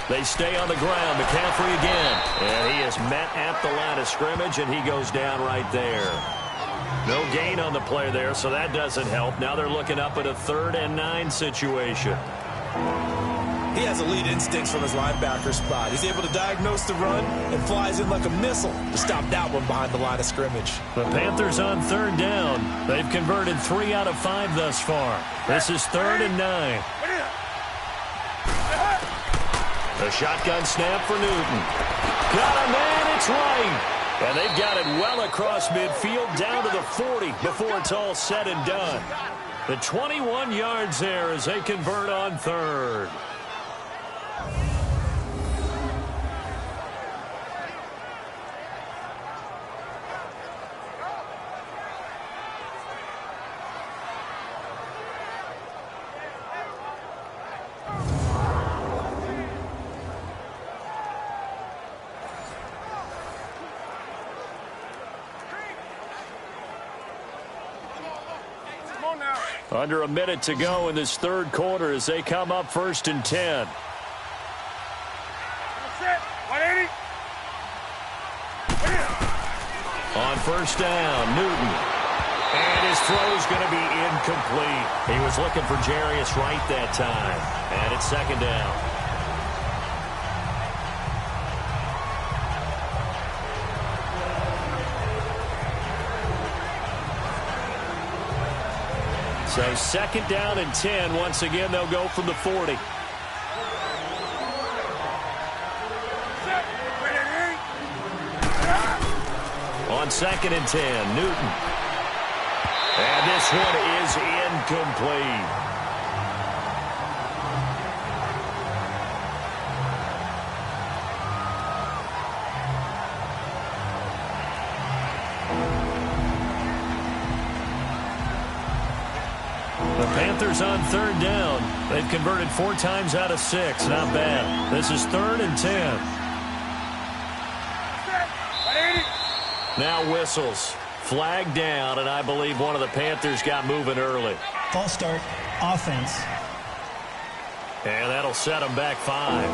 E: They stay on the ground. McCaffrey again. And he is met at the line of scrimmage, and he goes down right there. No gain on the play there, so that doesn't help. Now they're looking up at a 3rd and 9 situation.
F: He has elite instincts from his linebacker spot. He's able to diagnose the run and flies in like a missile to stop that one behind the line of scrimmage.
E: The Panthers on 3rd down. They've converted 3 out of 5 thus far. This is 3rd and 9. A shotgun snap for Newton. Got a man, it's right. And they've got it well across midfield down to the 40 before it's all said and done. The 21 yards there as they convert on 3rd. Under a minute to go in this 3rd quarter as they come up 1st and 10. On first down, Newton. And his throw's going to be incomplete. He was looking for Jarius Wright that time. And it's 2nd down. So 2nd down and 10. Once again, they'll go from the 40. On 2nd and 10, Newton. And this one is incomplete. The Panthers on 3rd down. They've converted 4 times out of 6. Not bad. This is 3rd and 10. Now whistles. Flag down, and I believe one of the Panthers got moving early.
H: False start, offense.
E: And that'll set them back 5.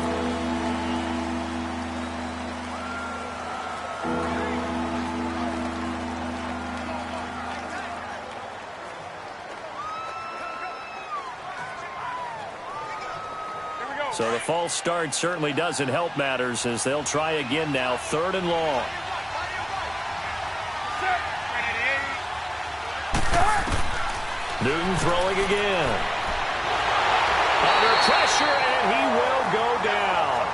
E: So the false start certainly doesn't help matters as they'll try again now. 3rd and long. Newton throwing again. Under pressure, and he will go down.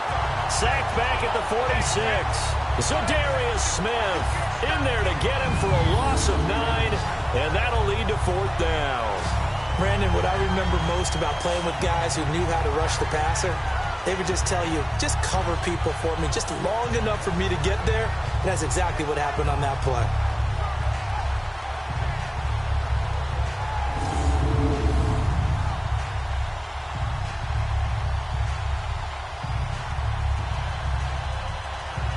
E: Sacked back at the 46. So Darius Smith in there to get him for a loss of 9, and that'll lead to 4th down.
F: Brandon, what I remember most about playing with guys who knew how to rush the passer, they would just tell you, just cover people for me, just long enough for me to get there. And that's exactly what happened on that play.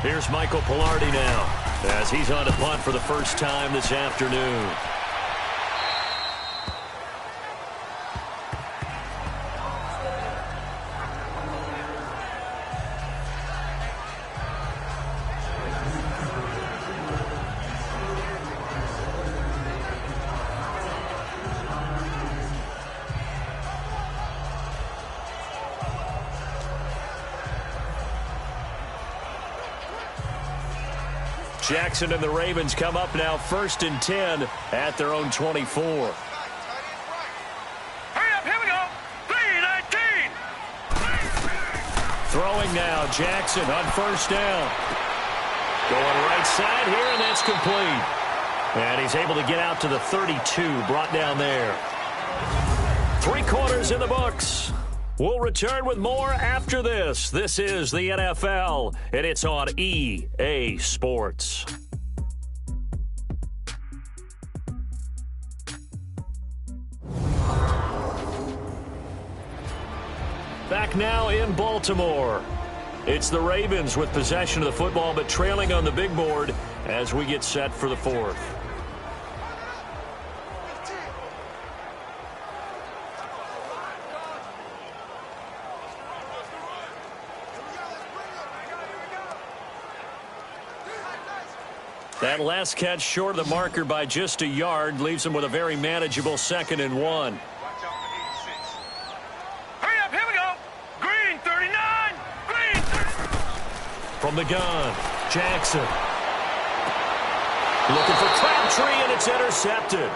E: Here's Michael Pilardi now, as he's on to punt for the first time this afternoon. Jackson and the Ravens come up now 1st and 10 at their own 24.
G: Hurry up, here we go. 3-19.
E: Throwing now, Jackson on 1st down. Going right side here, and that's complete. And he's able to get out to the 32, brought down there. 3 quarters in the books. We'll return with more after this. This is the NFL, and it's on EA Sports. Back now in Baltimore. It's the Ravens with possession of the football, but trailing on the big board as we get set for the 4th. That last catch short of the marker by just a yard leaves him with a very manageable 2nd and 1.
G: Hurry up, here we go. Green 39. Green 39.
E: From the gun, Jackson. Looking for Crabtree, and it's intercepted.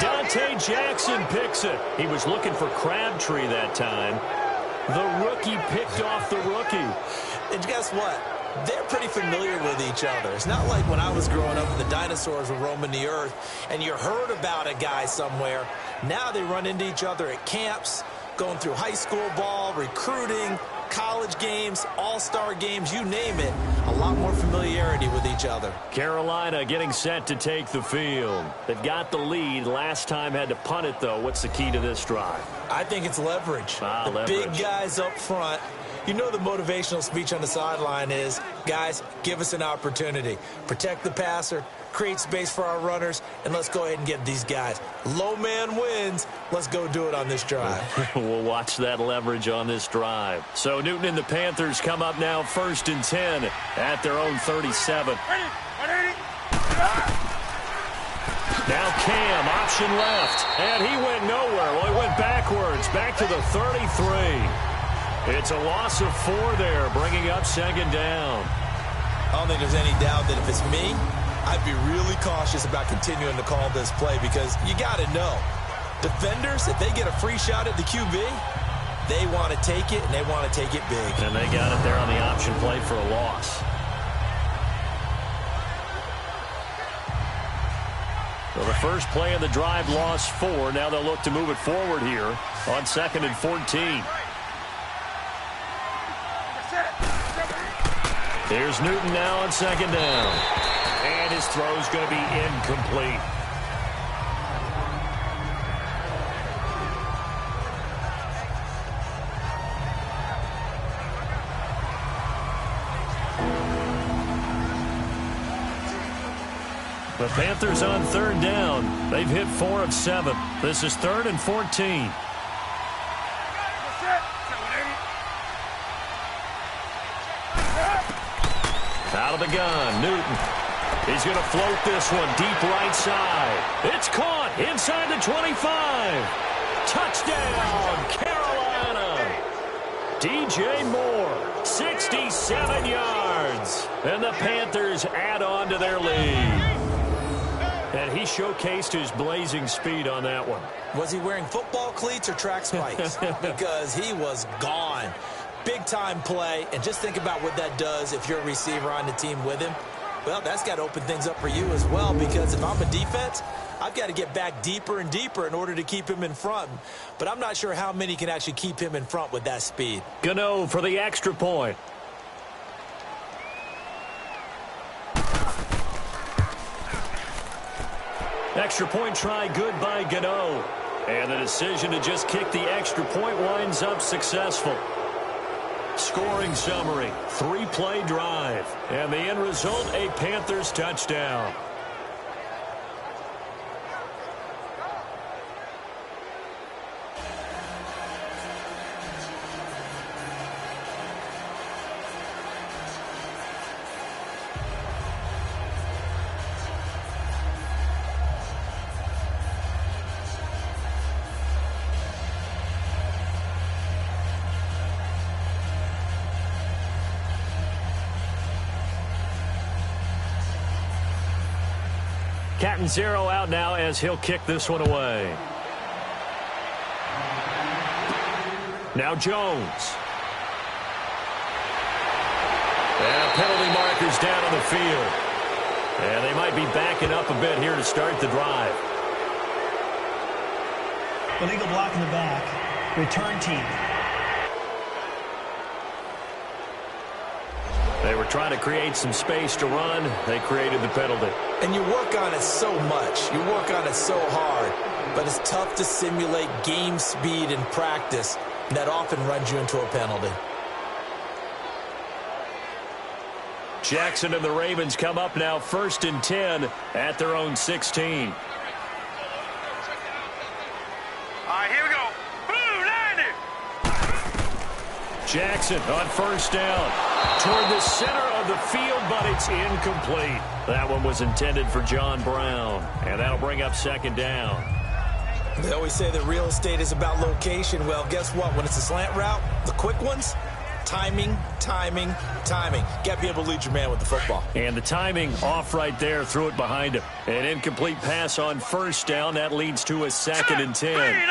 E: Dante Jackson picks it. He was looking for Crabtree that time. The rookie picked off the rookie.
F: And guess what? They're pretty familiar with each other. It's not like when I was growing up and the dinosaurs were roaming the earth and you heard about a guy somewhere. Now they run into each other at camps, going through high school ball, recruiting, college games, all-star games, you name it. A lot more familiarity with each other.
E: Carolina getting set to take the field. They've got the lead. Last time had to punt it, though. What's the key to this drive?
F: I think it's leverage.
E: Leverage.
F: Big guys up front. You know the motivational speech on the sideline is, guys, give us an opportunity. Protect the passer, create space for our runners, and let's go ahead and get these guys. Low man wins. Let's go do it on this drive.
E: We'll watch that leverage on this drive. So Newton and the Panthers come up now 1st and 10 at their own 37. Now Cam, option left, and he went nowhere. Well, he went backwards, back to the 33. It's a loss of 4 there, bringing up 2nd down.
F: I don't think there's any doubt that if it's me, I'd be really cautious about continuing to call this play because you got to know, defenders, if they get a free shot at the QB, they want to take it, and they want to take it big.
E: And they got it there on the option play for a loss. So the first play of the drive lost 4. Now they'll look to move it forward here on 2nd and 14. Here's Newton now on 2nd down. And his throw's going to be incomplete. The Panthers on 3rd down. They've hit 4 of 7. This is 3rd and 14. Out of the gun, Newton. He's going to float this one deep right side. It's caught inside the 25. Touchdown, Carolina. DJ Moore, 67 yards. And the Panthers add on to their lead. And he showcased his blazing speed on that one.
F: Was he wearing football cleats or track spikes? Because he was gone. Big-time play, and just think about what that does if you're a receiver on the team with him. Well, that's got to open things up for you as well, because if I'm a defense, I've got to get back deeper and deeper in order to keep him in front. But I'm not sure how many can actually keep him in front with that speed.
E: Gano for the extra point. Extra point try good by Gano. And the decision to just kick the extra point winds up successful. Scoring summary, 3-play drive. And the end result, a Panthers touchdown. Cat and zero out now as he'll kick this one away. Now Jones. And penalty markers down on the field. And they might be backing up a bit here to start the drive.
H: Illegal block in the back. Return team.
E: They were trying to create some space to run. They created the penalty.
F: And you work on it so much. You work on it so hard. But it's tough to simulate game speed in practice. And that often runs you into a penalty.
E: Jackson and the Ravens come up now 1st and 10 at their own 16.
G: All right, here we go. Blue 90.
E: Jackson on 1st down. Toward the center of the field, but it's incomplete. That one was intended for John Brown. And that'll bring up 2nd down.
F: They always say that real estate is about location. Well, guess what? When it's a slant route, the quick ones, timing, timing, timing. Got to be able to lead your man with the football.
E: And the timing off right there, threw it behind him. An incomplete pass on 1st down. That leads to a 2nd and 10.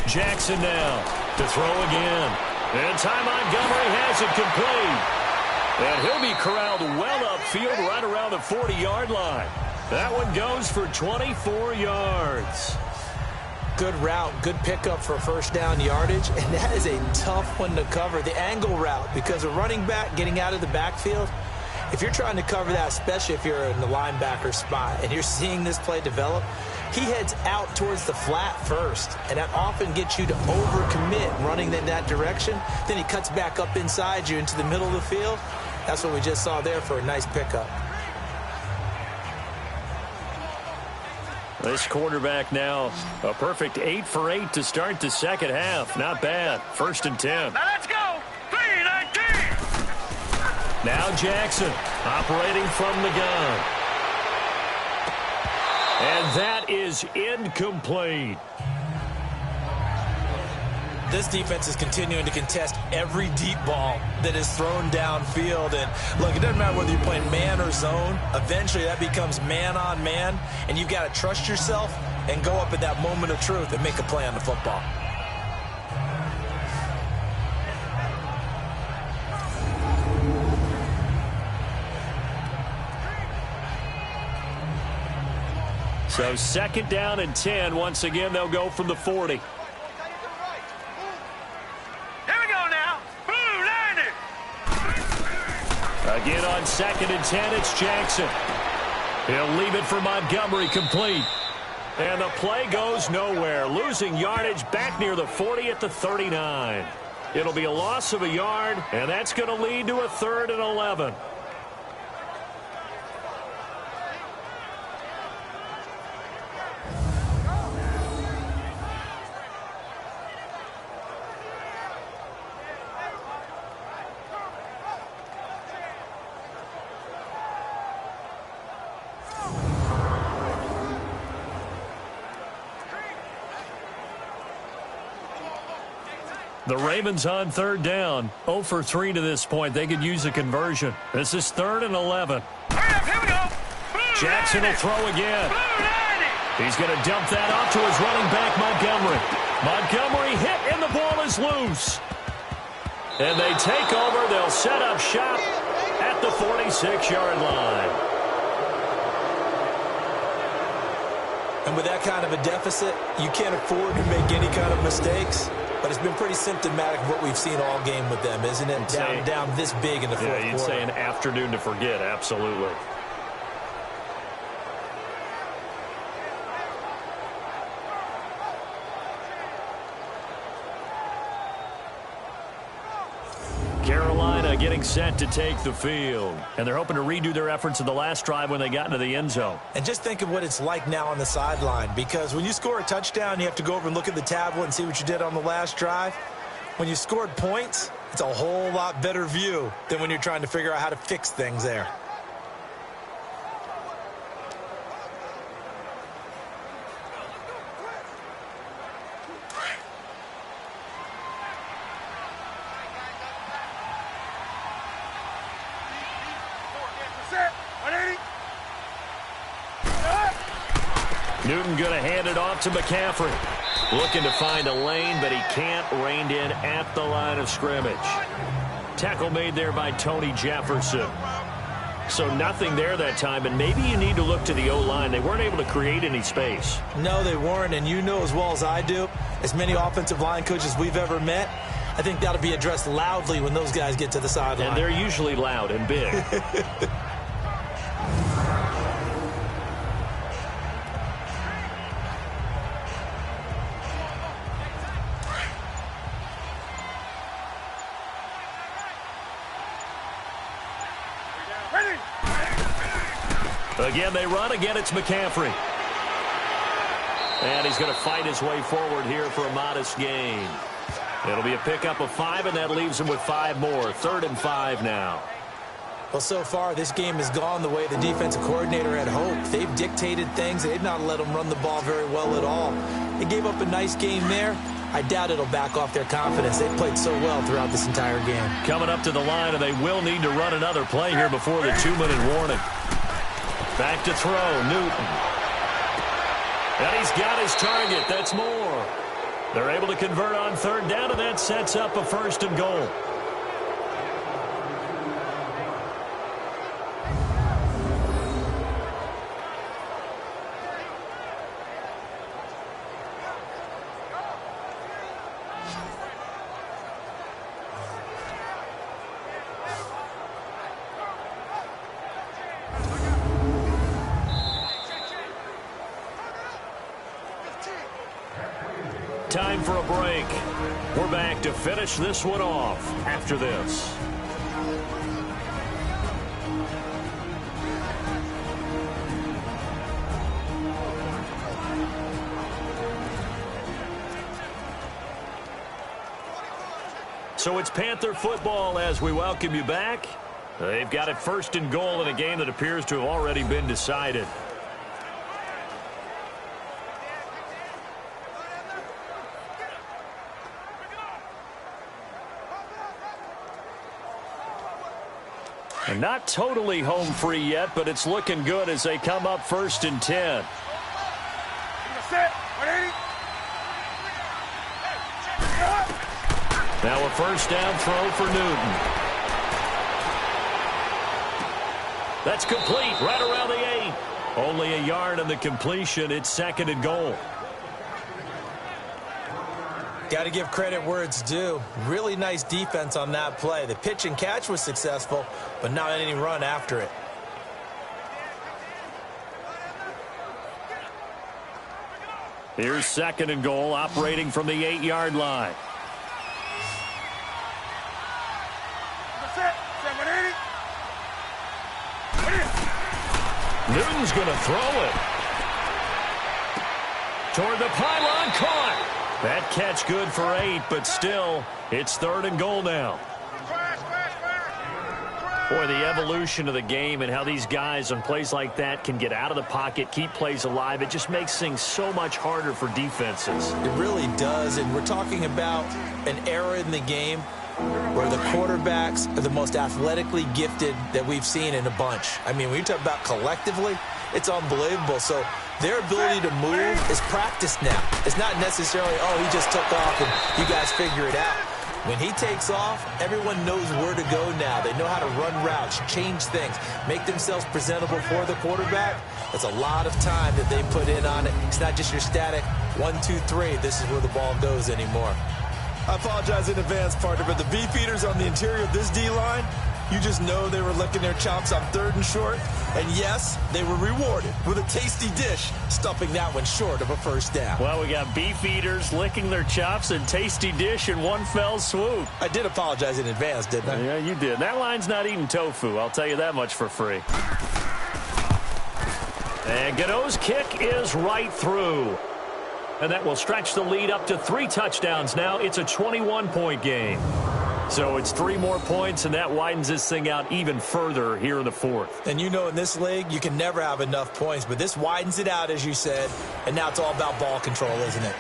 E: Jackson now to throw again. And Ty Montgomery has it complete. And he'll be corralled well upfield right around the 40-yard line. That one goes for 24 yards.
F: Good route, good pickup for 1st down yardage, and that is a tough one to cover. The angle route, because a running back getting out of the backfield, if you're trying to cover that, especially if you're in the linebacker spot and you're seeing this play develop, he heads out towards the flat first, and that often gets you to overcommit running in that direction. Then he cuts back up inside you into the middle of the field. That's what we just saw there for a nice pickup.
E: This quarterback now a perfect 8 for 8 to start the 2nd half. Not bad. 1st and 10.
G: Now let's go. 3-19.
E: Now Jackson operating from the gun. And that is incomplete.
F: This defense is continuing to contest every deep ball that is thrown downfield. And look, it doesn't matter whether you're playing man or zone. Eventually that becomes man on man. And you've got to trust yourself and go up at that moment of truth and make a play on the football.
E: So 2nd down and 10. Once again, they'll go from the 40. Again on 2nd and 10, it's Jackson. He'll leave it for Montgomery, complete. And the play goes nowhere. Losing yardage back near the 40 at the 39. It'll be a loss of a yard, and that's going to lead to a 3rd and 11. The Ravens on 3rd down. 0 for 3 to this point. They could use a conversion. This is 3rd and 11.
G: Here we go.
E: Jackson will throw again. He's going to dump that off to his running back, Montgomery. Montgomery hit, and the ball is loose. And they take over. They'll set up shop at the 46-yard line.
F: And with that kind of a deficit, you can't afford to make any kind of mistakes. But it's been pretty symptomatic of what we've seen all game with them, isn't it? Down this big in the fourth quarter.
E: Yeah, you'd say an afternoon to forget, absolutely. Carolina getting set to take the field. And they're hoping to redo their efforts in the last drive when they got into the end zone.
F: And just think of what it's like now on the sideline, because when you score a touchdown, you have to go over and look at the tablet and see what you did on the last drive. When you scored points, it's a whole lot better view than when you're trying to figure out how to fix things there.
E: Newton going to hand it off to McCaffrey. Looking to find a lane, but he can't. Reined in at the line of scrimmage. Tackle made there by Tony Jefferson. So nothing there that time, and maybe you need to look to the O-line. They weren't able to create any space.
F: No, they weren't, and you know as well as I do, as many offensive line coaches we've ever met, I think that'll be addressed loudly when those guys get to the sideline.
E: And they're usually loud and big. Again, they run. Again, it's McCaffrey. And he's going to fight his way forward here for a modest gain. It'll be a pickup of 5, and that leaves him with 5 more. 3rd and 5 now.
F: Well, so far, this game has gone the way the defensive coordinator had hoped. They've dictated things. They've not let them run the ball very well at all. They gave up a nice game there. I doubt it'll back off their confidence. They've played so well throughout this entire game.
E: Coming up to the line, and they will need to run another play here before the 2-minute warning. Back to throw, Newton. And he's got his target. That's more. They're able to convert on 3rd down, and that sets up a 1st and goal. Time for a break. We're back to finish this one off after this. So it's Panther football as we welcome you back. They've got it 1st and goal in a game that appears to have already been decided. And not totally home free yet, but it's looking good as they come up 1st and 10. Now a 1st down throw for Newton. That's complete right around the 8. Only a yard on the completion. It's 2nd and goal.
F: Got to give credit where it's due. Really nice defense on that play. The pitch and catch was successful, but not any run after it.
E: Here's 2nd and goal, operating from the 8-yard line. Newton's going to throw it. Toward the pylon, caught. That catch good for 8, but still, it's 3rd and goal now. Boy, the evolution of the game and how these guys on plays like that can get out of the pocket, keep plays alive, it just makes things so much harder for defenses.
F: It really does, and we're talking about an era in the game where the quarterbacks are the most athletically gifted that we've seen in a bunch. I mean, when you talk about collectively, it's unbelievable. So their ability to move is practiced now. It's not necessarily, oh, he just took off and you guys figure it out. When he takes off, everyone knows where to go now. They know how to run routes, change things, make themselves presentable for the quarterback. That's a lot of time that they put in on it. It's not just your static 1, 2, 3. This is where the ball goes anymore. I apologize in advance, partner, but the beefeaters on the interior of this D-line, you just know they were licking their chops on 3rd and short. And yes, they were rewarded with a tasty dish, stuffing that one short of a first down.
E: Well, we got beef eaters licking their chops and tasty dish in one fell swoop.
F: I did apologize in advance, didn't I?
E: Yeah, you did. That line's not eating tofu. I'll tell you that much for free. And Godot's kick is right through. And that will stretch the lead up to 3 touchdowns now. It's a 21-point game. So it's 3 more points, and that widens this thing out even further here in the 4th.
F: And you know in this league, you can never have enough points, but this widens it out, as you said, and now it's all about ball control, isn't it?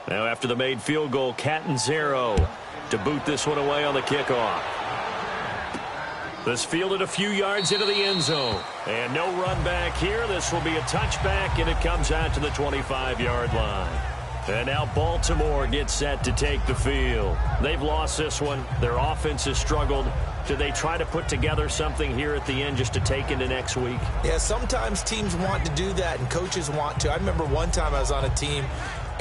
E: Now after the made field goal, Catanzaro to boot this one away on the kickoff. This fielded a few yards into the end zone. And no run back here. This will be a touchback, and it comes out to the 25-yard line. And now Baltimore gets set to take the field. They've lost this one. Their offense has struggled. Do they try to put together something here at the end just to take into next week?
F: Yeah, sometimes teams want to do that, and coaches want to. I remember one time I was on a team,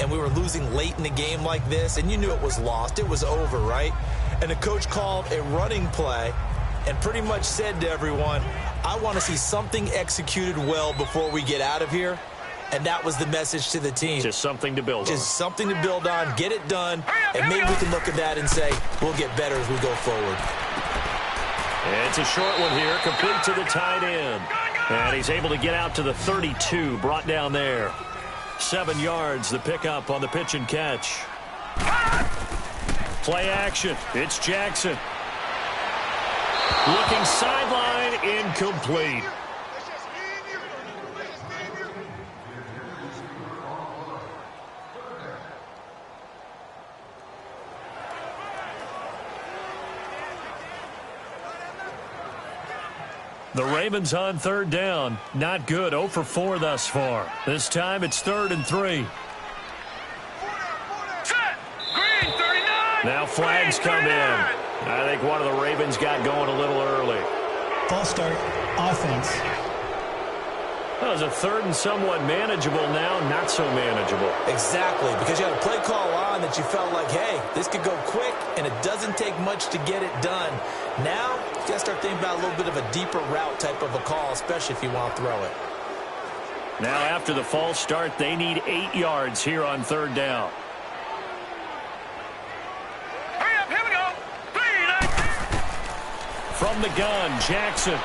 F: and we were losing late in the game like this, and you knew it was lost. It was over, right? And the coach called a running play and pretty much said to everyone, I want to see something executed well before we get out of here. And that was the message to the team.
E: Just something to build on.
F: Just something to build on, get it done, and maybe we can look at that and say, we'll get better as we go forward.
E: And it's a short one here, complete to the tight end. And he's able to get out to the 32, brought down there. 7 yards, the pickup on the pitch and catch. Play action. It's Jackson. Looking sideline, incomplete. The Ravens on 3rd down. Not good. 0 for 4 thus far. This time it's 3rd and 3.
G: Green 39.
E: Now flags come in. I think one of the Ravens got going a little early.
H: False start, offense.
E: That was a 3rd and somewhat manageable now, not so manageable.
F: Exactly, because you had a play call on that you felt like, hey, this could go quick, and it doesn't take much to get it done. Now, you got to start thinking about a little bit of a deeper route type of a call, especially if you want to throw it.
E: Now after the false start, they need 8 yards here on 3rd down.
G: Hurry up, here we go. 3-19.
E: From the gun, Jackson.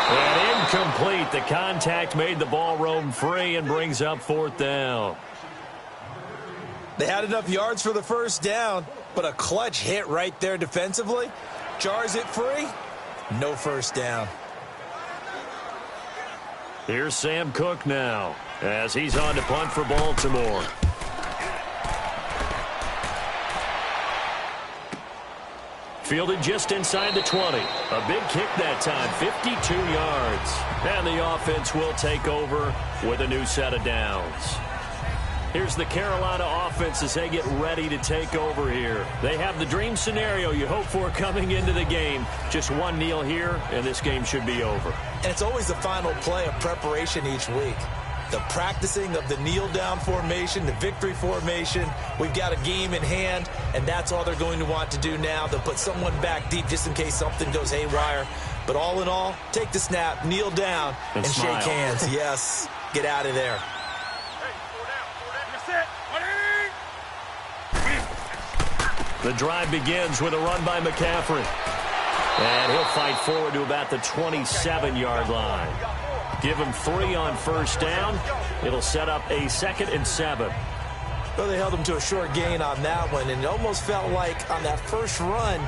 E: And incomplete. The contact made the ball roam free and brings up 4th down.
F: They had enough yards for the first down, but a clutch hit right there defensively. Jars it free. No first down.
E: Here's Sam Cook now as he's on to punt for Baltimore. Fielded just inside the 20. A big kick that time, 52 yards. And the offense will take over with a new set of downs. Here's the Carolina offense as they get ready to take over here. They have the dream scenario you hope for coming into the game. Just one kneel here, and this game should be over.
F: And it's always the final play of preparation each week. The practicing of the kneel-down formation, the victory formation. We've got a game in hand, and that's all they're going to want to do now. They'll put someone back deep just in case something goes haywire. But all in all, take the snap, kneel down, and shake hands. Yes, get out of there.
E: The drive begins with a run by McCaffrey. And he'll fight forward to about the 27-yard line. Give him 3 on first down. It'll set up a 2nd and 7.
F: Well, they held him to a short gain on that one, and it almost felt like on that first run,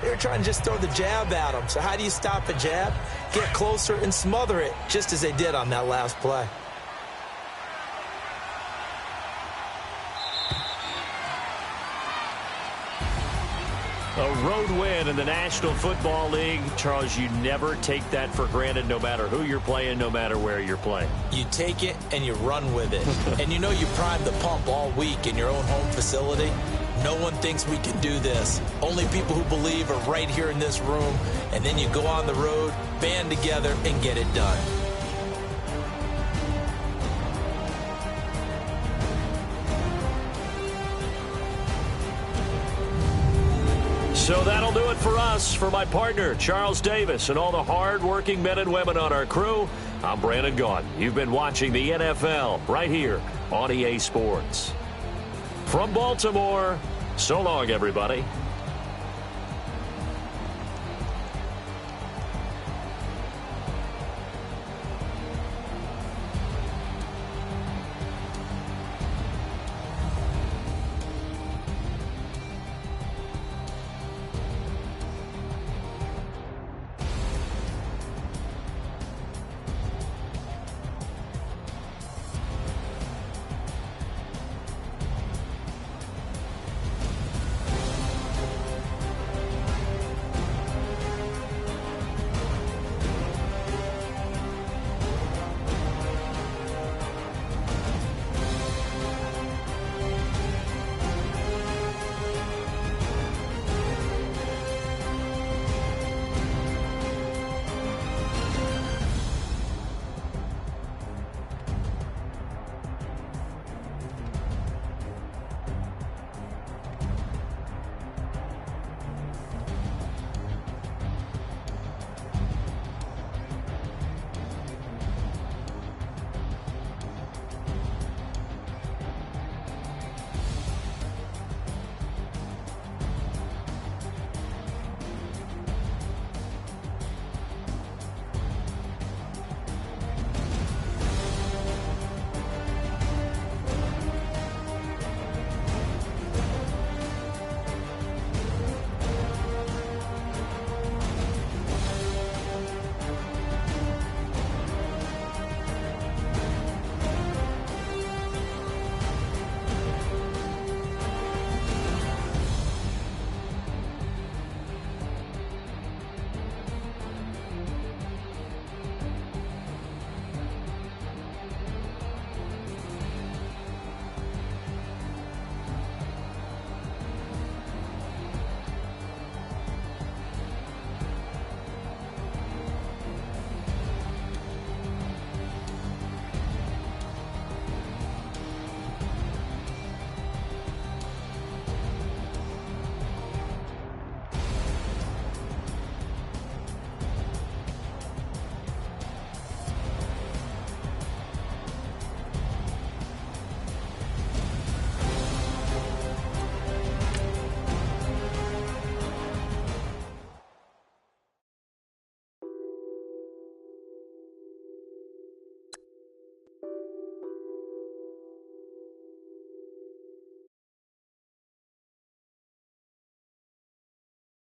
F: they were trying to just throw the jab at him. So how do you stop a jab? Get closer and smother it, just as they did on that last play.
E: A road win in the National Football League. Charles, you never take that for granted, no matter who you're playing, no matter where you're playing.
F: You take it and you run with it. And you know you primed the pump all week in your own home facility. No one thinks we can do this. Only people who believe are right here in this room. And then you go on the road, band together, and get it done.
E: So that'll do it for us. For my partner, Charles Davis, and all the hard-working men and women on our crew, I'm Brandon Gaudin. You've been watching the NFL right here on EA Sports. From Baltimore, so long, everybody.